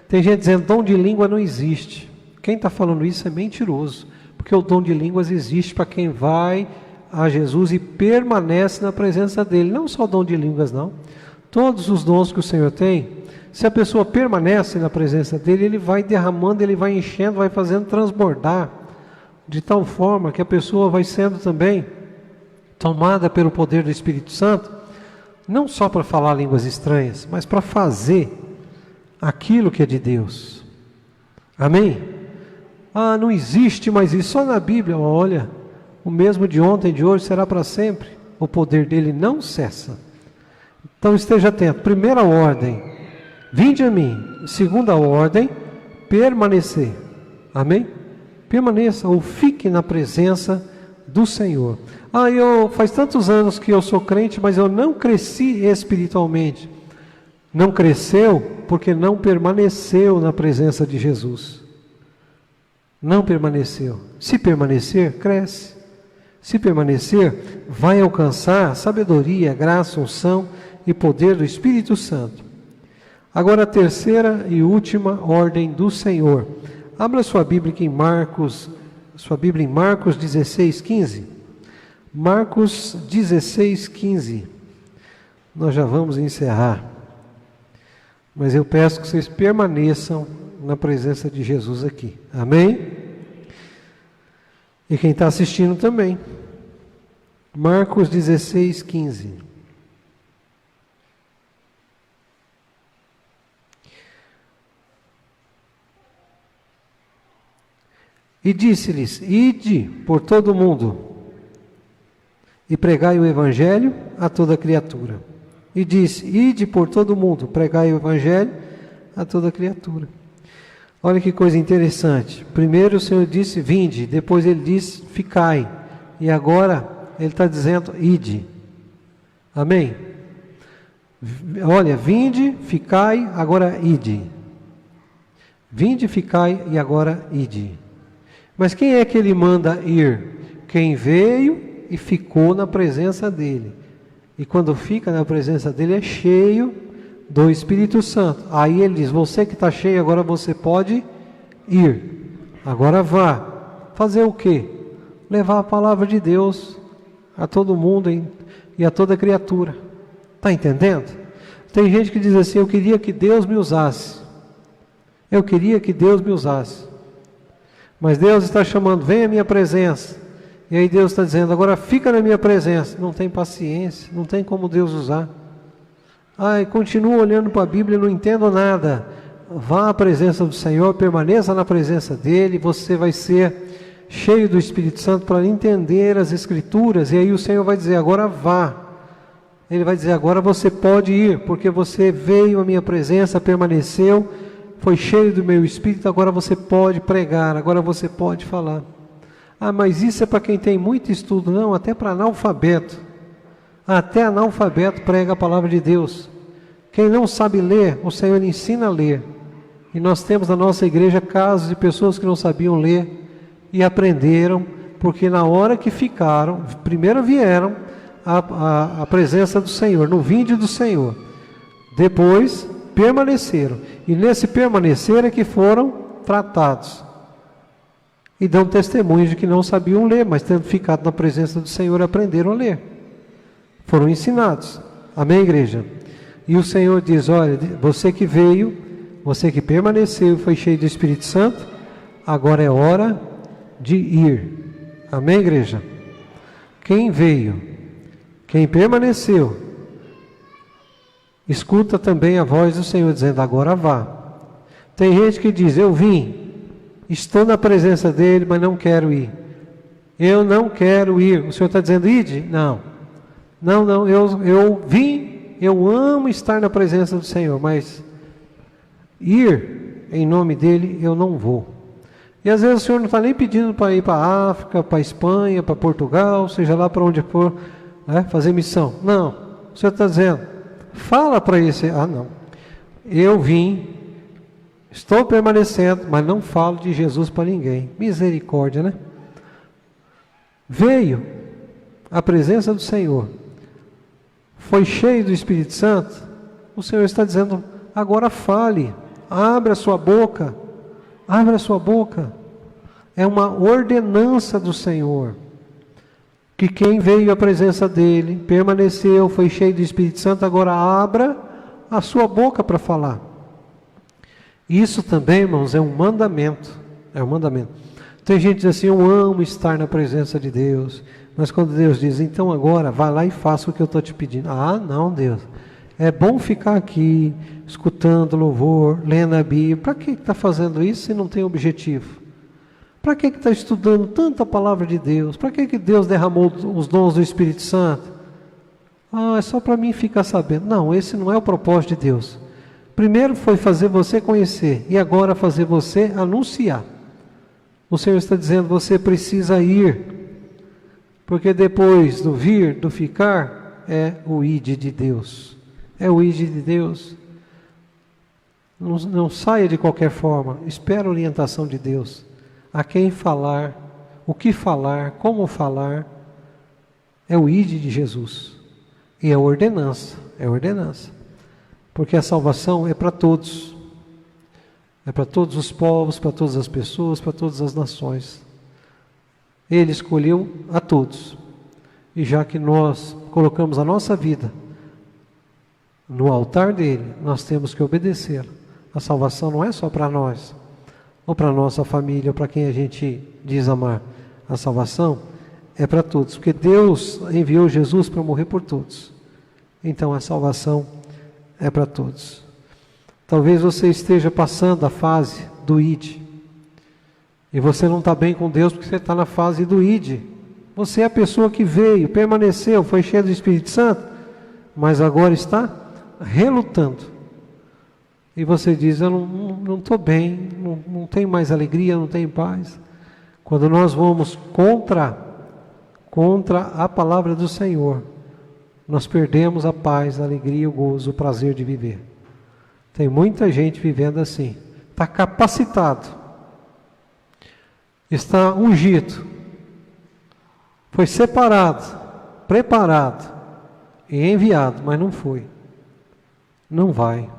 Speaker 1: Tem gente dizendo dom de língua não existe. Quem está falando isso é mentiroso, porque o dom de línguas existe para quem vai a Jesus e permanece na presença dele. Não só o dom de línguas, não. Todos os dons que o Senhor tem, se a pessoa permanece na presença dele, ele vai derramando, ele vai enchendo, vai fazendo transbordar, de tal forma que a pessoa vai sendo também tomada pelo poder do Espírito Santo, não só para falar línguas estranhas, mas para fazer aquilo que é de Deus. Amém? Ah, não existe mais isso, só na Bíblia. Olha, o mesmo de ontem e de hoje será para sempre. O poder dele não cessa. Então esteja atento. Primeira ordem, vinde a mim. Segunda ordem, permanecer. Amém? Permaneça ou fique na presença do Senhor. Ah, faz tantos anos que eu sou crente, mas eu não cresci espiritualmente. Não cresceu porque não permaneceu na presença de Jesus. Não permaneceu. Se permanecer, cresce. Se permanecer, vai alcançar sabedoria, graça, unção e poder do Espírito Santo. Agora a terceira e última ordem do Senhor. Abra sua Bíblia aqui em Marcos 16:15. Marcos 16:15. Nós já vamos encerrar. Mas eu peço que vocês permaneçam na presença de Jesus aqui. Amém? E quem está assistindo também. Marcos 16:15. E disse-lhes: ide por todo o mundo e pregai o Evangelho a toda criatura. E disse: ide por todo o mundo, pregai o Evangelho a toda criatura. Olha que coisa interessante. Primeiro o Senhor disse: vinde. Depois ele disse: ficai. E agora ele está dizendo: ide. Amém? Olha, vinde, ficai, agora ide. Vinde, ficai e agora ide. Mas quem é que ele manda ir? Quem veio e ficou na presença dele. E quando fica na presença dele é cheio do Espírito Santo. Aí ele diz: você que está cheio, agora você pode ir. Agora vá. Fazer o quê? Levar a palavra de Deus a todo mundo e a toda criatura. Está entendendo? Tem gente que diz assim: eu queria que Deus me usasse. Eu queria que Deus me usasse. Mas Deus está chamando: vem à minha presença. E aí Deus está dizendo: agora fica na minha presença. Não tem paciência, não tem como Deus usar. Ai, continuo olhando para a Bíblia e não entendo nada. Vá à presença do Senhor, permaneça na presença dEle, você vai ser cheio do Espírito Santo para entender as Escrituras. E aí o Senhor vai dizer: agora vá. Ele vai dizer: agora você pode ir, porque você veio à minha presença, permaneceu, foi cheio do meu Espírito, agora você pode pregar, agora você pode falar. Ah, mas isso é para quem tem muito estudo. Não, até para analfabeto. Até analfabeto prega a palavra de Deus. Quem não sabe ler, o Senhor ensina a ler. E nós temos na nossa igreja casos de pessoas que não sabiam ler e aprenderam, porque na hora que ficaram, primeiro vieram à presença do Senhor, no vinde do Senhor. Depois permaneceram. E nesse permanecer é que foram tratados. E dão testemunho de que não sabiam ler, mas tendo ficado na presença do Senhor, aprenderam a ler. Foram ensinados. Amém, igreja? E o Senhor diz: olha, você que veio, você que permaneceu e foi cheio do Espírito Santo, agora é hora de ir. Amém, igreja? Quem veio, quem permaneceu, escuta também a voz do Senhor dizendo: agora vá. Tem gente que diz: eu vim, estou na presença dele, mas não quero ir. Eu não quero ir. O Senhor está dizendo: ide? Não. Não, eu vim, eu amo estar na presença do Senhor, mas ir em nome dele eu não vou. E às vezes o Senhor não está nem pedindo para ir para a África, para a Espanha, para Portugal, seja lá para onde for, né, fazer missão. Não, o Senhor está dizendo: fala para esse: não, eu vim, estou permanecendo, mas não falo de Jesus para ninguém. Misericórdia, né? Veio à presença do Senhor, foi cheio do Espírito Santo. O Senhor está dizendo: agora fale, Abre a sua boca. Abre a sua boca. É uma ordenança do Senhor. Que quem veio à presença dele, permaneceu, foi cheio do Espírito Santo, agora abra a sua boca para falar. Isso também, irmãos, é um mandamento. É um mandamento. Tem gente que diz assim, eu amo estar na presença de Deus. Mas quando Deus diz, então agora, vai lá e faça o que eu estou te pedindo. Ah, não, Deus. É bom ficar aqui, escutando louvor, lendo a Bíblia. Para que está fazendo isso se não tem objetivo? Para que está estudando tanta palavra de Deus? Para que Deus derramou os dons do Espírito Santo? Ah, é só para mim ficar sabendo. Não, esse não é o propósito de Deus. Primeiro foi fazer você conhecer, e agora fazer você anunciar. O Senhor está dizendo, você precisa ir, porque depois do vir, do ficar, é o ide de Deus. É o ide de Deus. Não saia de qualquer forma, espera a orientação de Deus. A quem falar, o que falar, como falar, é o ide de Jesus. E é ordenança, porque a salvação é para todos. É para todos os povos, para todas as pessoas, para todas as nações. Ele escolheu a todos. E já que nós colocamos a nossa vida no altar dele, nós temos que obedecer. A salvação não é só para nós, ou para a nossa família, ou para quem a gente diz amar. A salvação é para todos, porque Deus enviou Jesus para morrer por todos. Então a salvação é para todos. Talvez você esteja passando a fase do id. E você não está bem com Deus porque você está na fase do id. Você é a pessoa que veio, permaneceu, foi cheio do Espírito Santo, mas agora está relutando. E você diz, eu não estou bem, não tenho mais alegria, não tenho paz. Quando nós vamos contra a palavra do Senhor, nós perdemos a paz, a alegria, o gozo, o prazer de viver. Tem muita gente vivendo assim. Está capacitado. Está ungido. Foi separado, preparado e enviado, mas não foi. Não vai.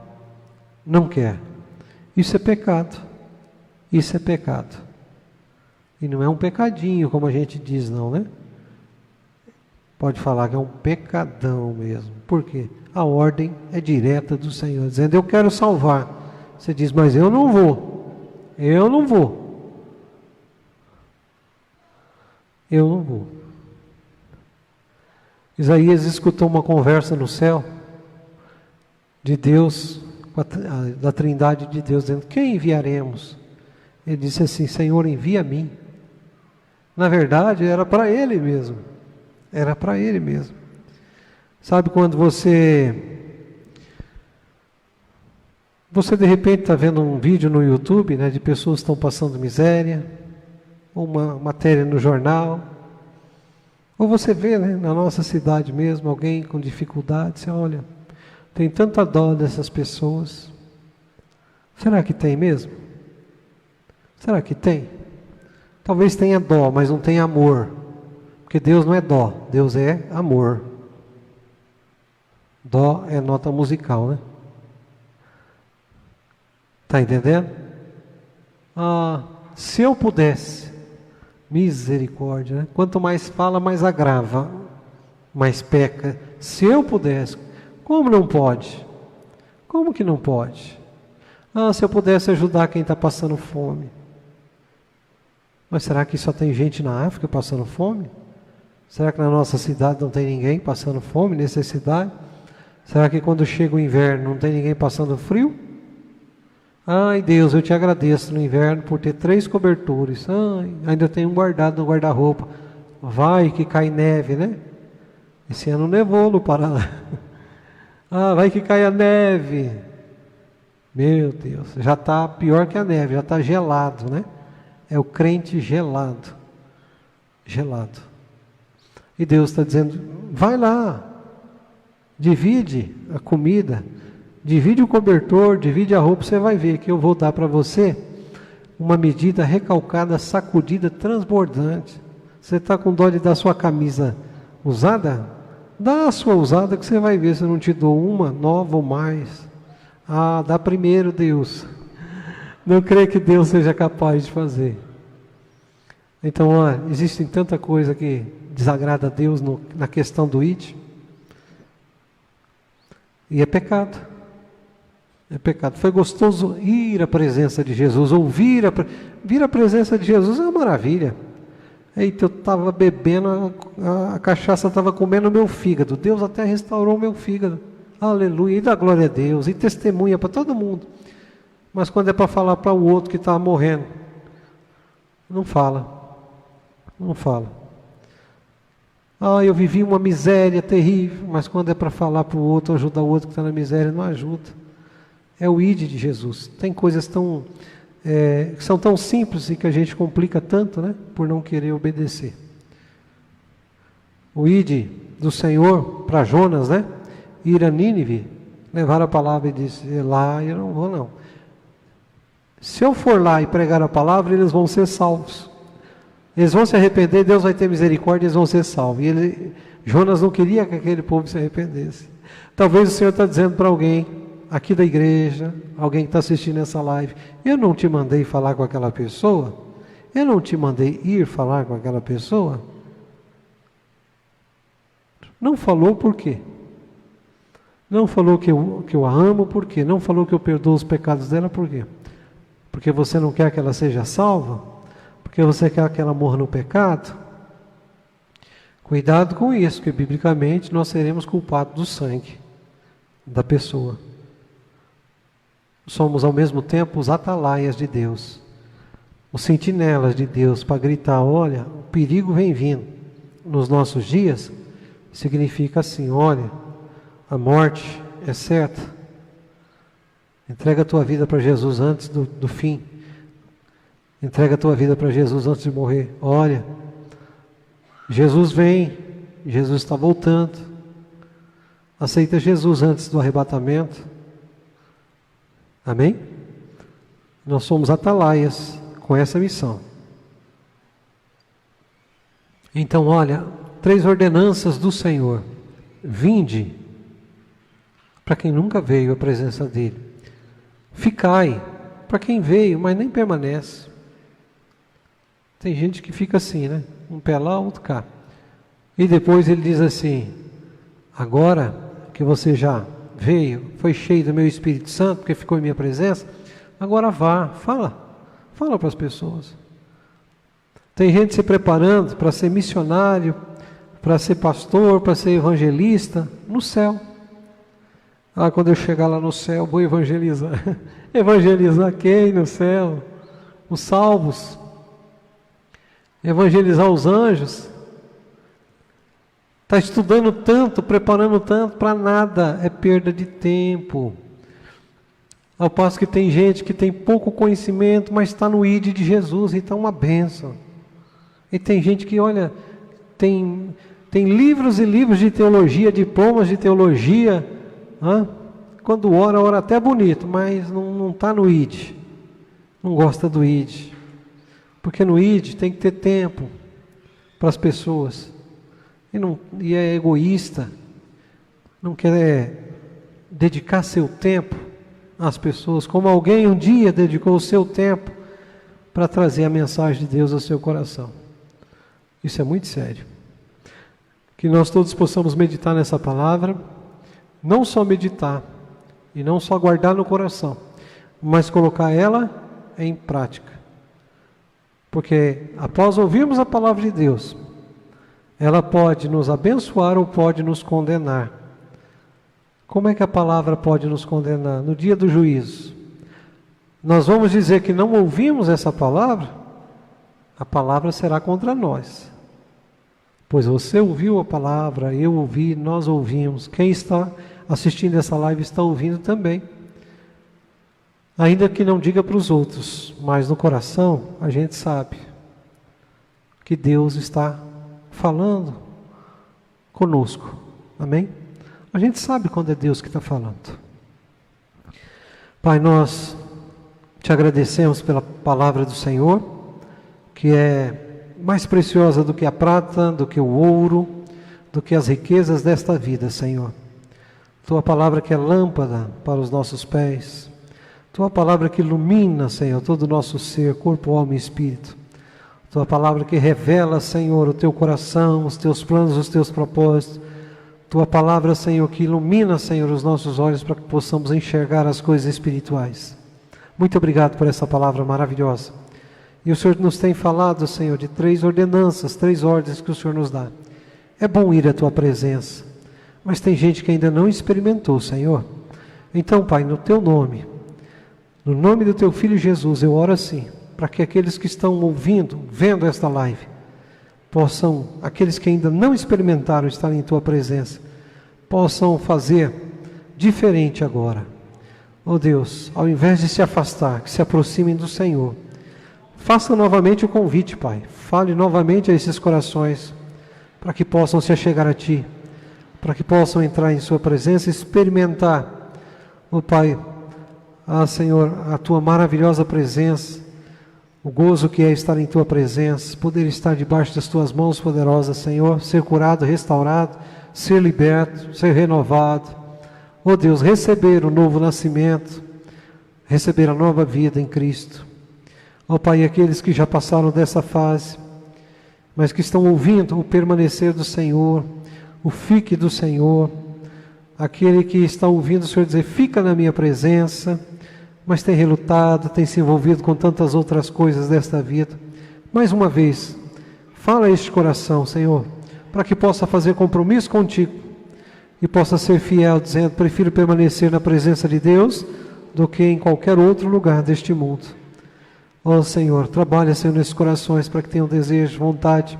Speaker 1: Não quer. Isso é pecado. Isso é pecado. E não é um pecadinho, como a gente diz, não, né? Pode falar que é um pecadão mesmo. Por quê? A ordem é direta do Senhor, dizendo, eu quero salvar. Você diz, mas eu não vou. Eu não vou. Eu não vou. Isaías escutou uma conversa no céu de Deus, da Trindade de Deus, dizendo, quem enviaremos? Ele disse assim, Senhor, envia a mim. Na verdade, era para ele mesmo. Era para ele mesmo. Sabe quando você de repente está vendo um vídeo no YouTube, né, de pessoas que estão passando miséria, ou uma matéria no jornal, ou você vê, né, na nossa cidade mesmo, alguém com dificuldade, você olha, tem tanta dó dessas pessoas. Será que tem mesmo? Será que tem? Talvez tenha dó, mas não tem amor. Porque Deus não é dó, Deus é amor. Dó é nota musical, né? Está entendendo? Se eu pudesse, misericórdia, né? Quanto mais fala, mais agrava, mais peca. Se eu pudesse, como não pode? Como que não pode? Se eu pudesse ajudar quem está passando fome. Mas será que só tem gente na África passando fome? Será que na nossa cidade não tem ninguém passando fome, necessidade? Será que quando chega o inverno não tem ninguém passando frio? Ai Deus, eu te agradeço no inverno por ter 3 cobertores. Ainda tenho um guardado no guarda-roupa. Vai que cai neve, né? Esse ano nevou no Paraná. Vai que cai a neve. Meu Deus, já está pior que a neve, já está gelado, né? É o crente gelado. Gelado. E Deus está dizendo, vai lá, divide a comida, divide o cobertor, divide a roupa, você vai ver que eu vou dar para você uma medida recalcada, sacudida, transbordante. Você está com dó de dar sua camisa usada? Dá a sua usada que você vai ver se eu não te dou uma nova ou mais. Dá primeiro, Deus. Não creio que Deus seja capaz de fazer. Então, existe tanta coisa que desagrada a Deus na questão do id. E é pecado. É pecado. Foi gostoso ir à presença de Jesus, vir à presença de Jesus é uma maravilha. Eita, eu estava bebendo, a cachaça estava comendo o meu fígado. Deus até restaurou o meu fígado. Aleluia, e dá glória a Deus, e testemunha para todo mundo. Mas quando é para falar para o outro que está morrendo, não fala. Não fala. Eu vivi uma miséria terrível, mas quando é para falar para o outro, ajudar o outro que está na miséria, não ajuda. É o id de Jesus. Tem coisas que são tão simples e que a gente complica tanto, né? Por não querer obedecer. O id do Senhor para Jonas, né? Ir a Nínive, levar a palavra e dizer, lá eu não vou não. Se eu for lá e pregar a palavra, eles vão ser salvos. Eles vão se arrepender, Deus vai ter misericórdia, eles vão ser salvos. E Jonas não queria que aquele povo se arrependesse. Talvez o Senhor está dizendo para alguém, aqui da igreja, alguém que está assistindo essa live, eu não te mandei falar com aquela pessoa? Eu não te mandei ir falar com aquela pessoa? Não falou por quê? Não falou que eu a amo, por quê? Não falou que eu perdoo os pecados dela, por quê? Porque você não quer que ela seja salva? Porque você quer que ela morra no pecado? Cuidado com isso, que biblicamente nós seremos culpados do sangue da pessoa. Somos ao mesmo tempo os atalaias de Deus, os sentinelas de Deus, para gritar, olha, o perigo vem vindo. Nos nossos dias, significa assim, olha, a morte é certa. Entrega a tua vida para Jesus antes do fim. Entrega a tua vida para Jesus antes de morrer. Olha, Jesus vem, Jesus está voltando. Aceita Jesus antes do arrebatamento. Amém? Nós somos atalaias com essa missão. Então, olha, 3 ordenanças do Senhor. Vinde, para quem nunca veio à presença dele. Ficai, para quem veio, mas nem permanece. Tem gente que fica assim, né? Um pé lá, outro cá. E depois ele diz assim, agora que você já veio, foi cheio do meu Espírito Santo, porque ficou em minha presença, agora vá, fala para as pessoas. Tem gente se preparando para ser missionário, para ser pastor, para ser evangelista, no céu. Quando eu chegar lá no céu, vou evangelizar. Evangelizar quem no céu? Os salvos. Evangelizar os anjos. Está estudando tanto, preparando tanto, para nada, é perda de tempo. Ao passo que tem gente que tem pouco conhecimento, mas está no id de Jesus, então é uma bênção. E tem gente que, olha, tem livros e livros de teologia, diplomas de teologia, quando ora até bonito, mas não está no id, não gosta do id, porque no id tem que ter tempo para as pessoas, e é egoísta, não quer dedicar seu tempo às pessoas, como alguém um dia dedicou o seu tempo para trazer a mensagem de Deus ao seu coração. Isso é muito sério. Que nós todos possamos meditar nessa palavra, não só meditar, e não só guardar no coração, mas colocar ela em prática. Porque após ouvirmos a palavra de Deus, ela pode nos abençoar ou pode nos condenar. Como é que a palavra pode nos condenar? No dia do juízo, nós vamos dizer que não ouvimos essa palavra, a palavra será contra nós. Pois você ouviu a palavra, eu ouvi, nós ouvimos. Quem está assistindo essa live está ouvindo também. Ainda que não diga para os outros, mas no coração a gente sabe que Deus está falando conosco. Amém? A gente sabe quando é Deus que está falando. Pai, nós te agradecemos pela palavra do Senhor, que é mais preciosa do que a prata, do que o ouro, do que as riquezas desta vida, Senhor. Tua palavra que é lâmpada para os nossos pés, Tua palavra que ilumina, Senhor, todo o nosso ser, corpo, alma e espírito. Tua palavra que revela, Senhor, o Teu coração, os Teus planos, os Teus propósitos. Tua palavra, Senhor, que ilumina, Senhor, os nossos olhos para que possamos enxergar as coisas espirituais. Muito obrigado por essa palavra maravilhosa. E o Senhor nos tem falado, Senhor, de 3 ordenanças, 3 ordens que o Senhor nos dá. É bom ir à Tua presença, mas tem gente que ainda não experimentou, Senhor. Então, Pai, no Teu nome, no nome do Teu Filho Jesus, eu oro assim, para que aqueles que estão ouvindo, vendo esta live, possam, aqueles que ainda não experimentaram estar em Tua presença, possam fazer diferente agora. Oh Deus, ao invés de se afastar, que se aproximem do Senhor. Faça novamente o convite, Pai. Fale novamente a esses corações, para que possam se achegar a Ti, para que possam entrar em Sua presença e experimentar, oh Pai, Senhor, a Tua maravilhosa presença, o gozo que é estar em Tua presença, poder estar debaixo das Tuas mãos poderosas, Senhor, ser curado, restaurado, ser liberto, ser renovado. Oh Deus, receber o novo nascimento, receber a nova vida em Cristo. Ó Pai, aqueles que já passaram dessa fase, mas que estão ouvindo o permanecer do Senhor, o fique do Senhor, aquele que está ouvindo o Senhor dizer, fica na minha presença, mas tem relutado, tem se envolvido com tantas outras coisas desta vida. Mais uma vez, fala a este coração, Senhor, para que possa fazer compromisso contigo e possa ser fiel, dizendo, prefiro permanecer na presença de Deus do que em qualquer outro lugar deste mundo. Ó Senhor, trabalha, Senhor, nesses corações para que tenham desejo, vontade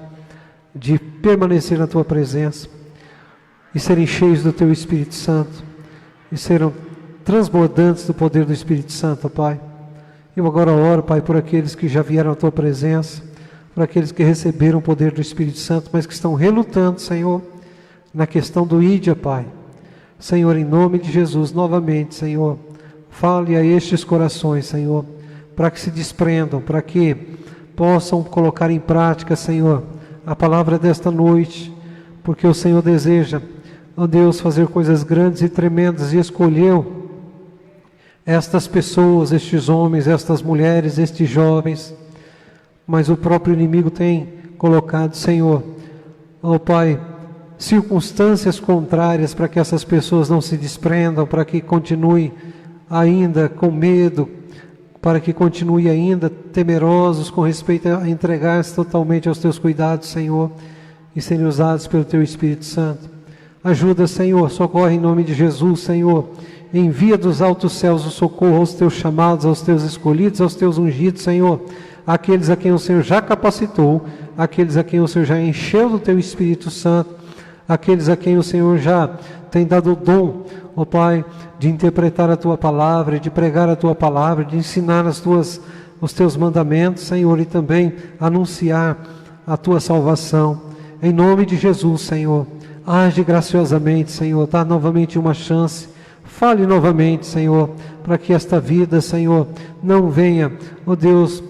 Speaker 1: de permanecer na Tua presença e serem cheios do Teu Espírito Santo e serão transbordantes do poder do Espírito Santo, Pai. Eu agora oro, Pai, por aqueles que já vieram à Tua presença, por aqueles que receberam o poder do Espírito Santo, mas que estão relutando, Senhor, na questão do ídia, Pai. Senhor, em nome de Jesus, novamente, Senhor, fale a estes corações, Senhor, para que se desprendam, para que possam colocar em prática, Senhor, a palavra desta noite, porque o Senhor deseja, ó Deus, fazer coisas grandes e tremendas, e escolheu estas pessoas, estes homens, estas mulheres, estes jovens, mas o próprio inimigo tem colocado, Senhor, ó Pai, circunstâncias contrárias para que essas pessoas não se desprendam, para que continue ainda com medo, para que continue ainda temerosos com respeito a entregar-se totalmente aos Teus cuidados, Senhor, e serem usados pelo Teu Espírito Santo. Ajuda, Senhor, socorre em nome de Jesus, Senhor. Envia dos altos céus o socorro aos Teus chamados, aos Teus escolhidos, aos Teus ungidos, Senhor. Aqueles a quem o Senhor já capacitou, aqueles a quem o Senhor já encheu do Teu Espírito Santo, aqueles a quem o Senhor já tem dado o dom, ó Pai, de interpretar a Tua palavra, de pregar a Tua palavra, de ensinar os Teus mandamentos, Senhor, e também anunciar a Tua salvação. Em nome de Jesus, Senhor, age graciosamente, Senhor, dá novamente uma chance, fale novamente, Senhor, para que esta vida, Senhor, não venha, ó Deus,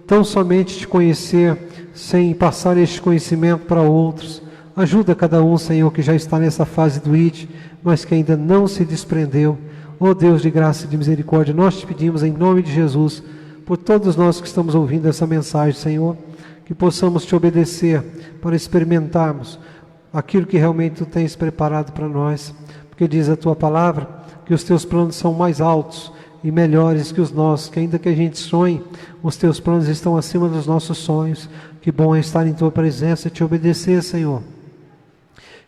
Speaker 1: tão somente Te conhecer, sem passar este conhecimento para outros. Ajuda cada um, Senhor, que já está nessa fase do ID, mas que ainda não se desprendeu. Ó Deus de graça e de misericórdia, nós Te pedimos em nome de Jesus, por todos nós que estamos ouvindo essa mensagem, Senhor, que possamos Te obedecer para experimentarmos aquilo que realmente Tu tens preparado para nós, porque diz a Tua palavra que os Teus planos são mais altos e melhores que os nossos, que ainda que a gente sonhe, os Teus planos estão acima dos nossos sonhos. Que bom é estar em Tua presença e Te obedecer, Senhor.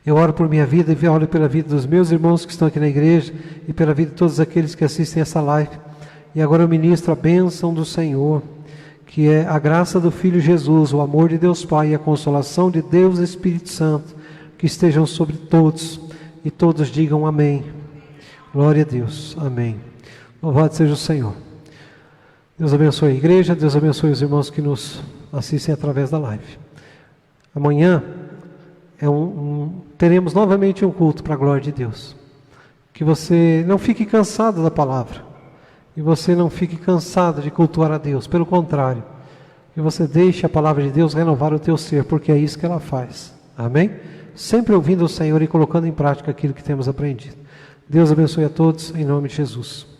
Speaker 1: Eu oro por minha vida e oro pela vida dos meus irmãos que estão aqui na igreja e pela vida de todos aqueles que assistem essa live. E agora eu ministro a bênção do Senhor, que é a graça do Filho Jesus, o amor de Deus Pai e a consolação de Deus Espírito Santo, que estejam sobre todos e todos digam amém. Glória a Deus. Amém. Louvado seja o Senhor. Deus abençoe a igreja, Deus abençoe os irmãos que nos assistem através da live. Amanhã teremos novamente um culto para a glória de Deus. Que você não fique cansado da palavra. E você não fique cansado de cultuar a Deus. Pelo contrário, que você deixe a palavra de Deus renovar o teu ser, porque é isso que ela faz. Amém? Sempre ouvindo o Senhor e colocando em prática aquilo que temos aprendido. Deus abençoe a todos, em nome de Jesus.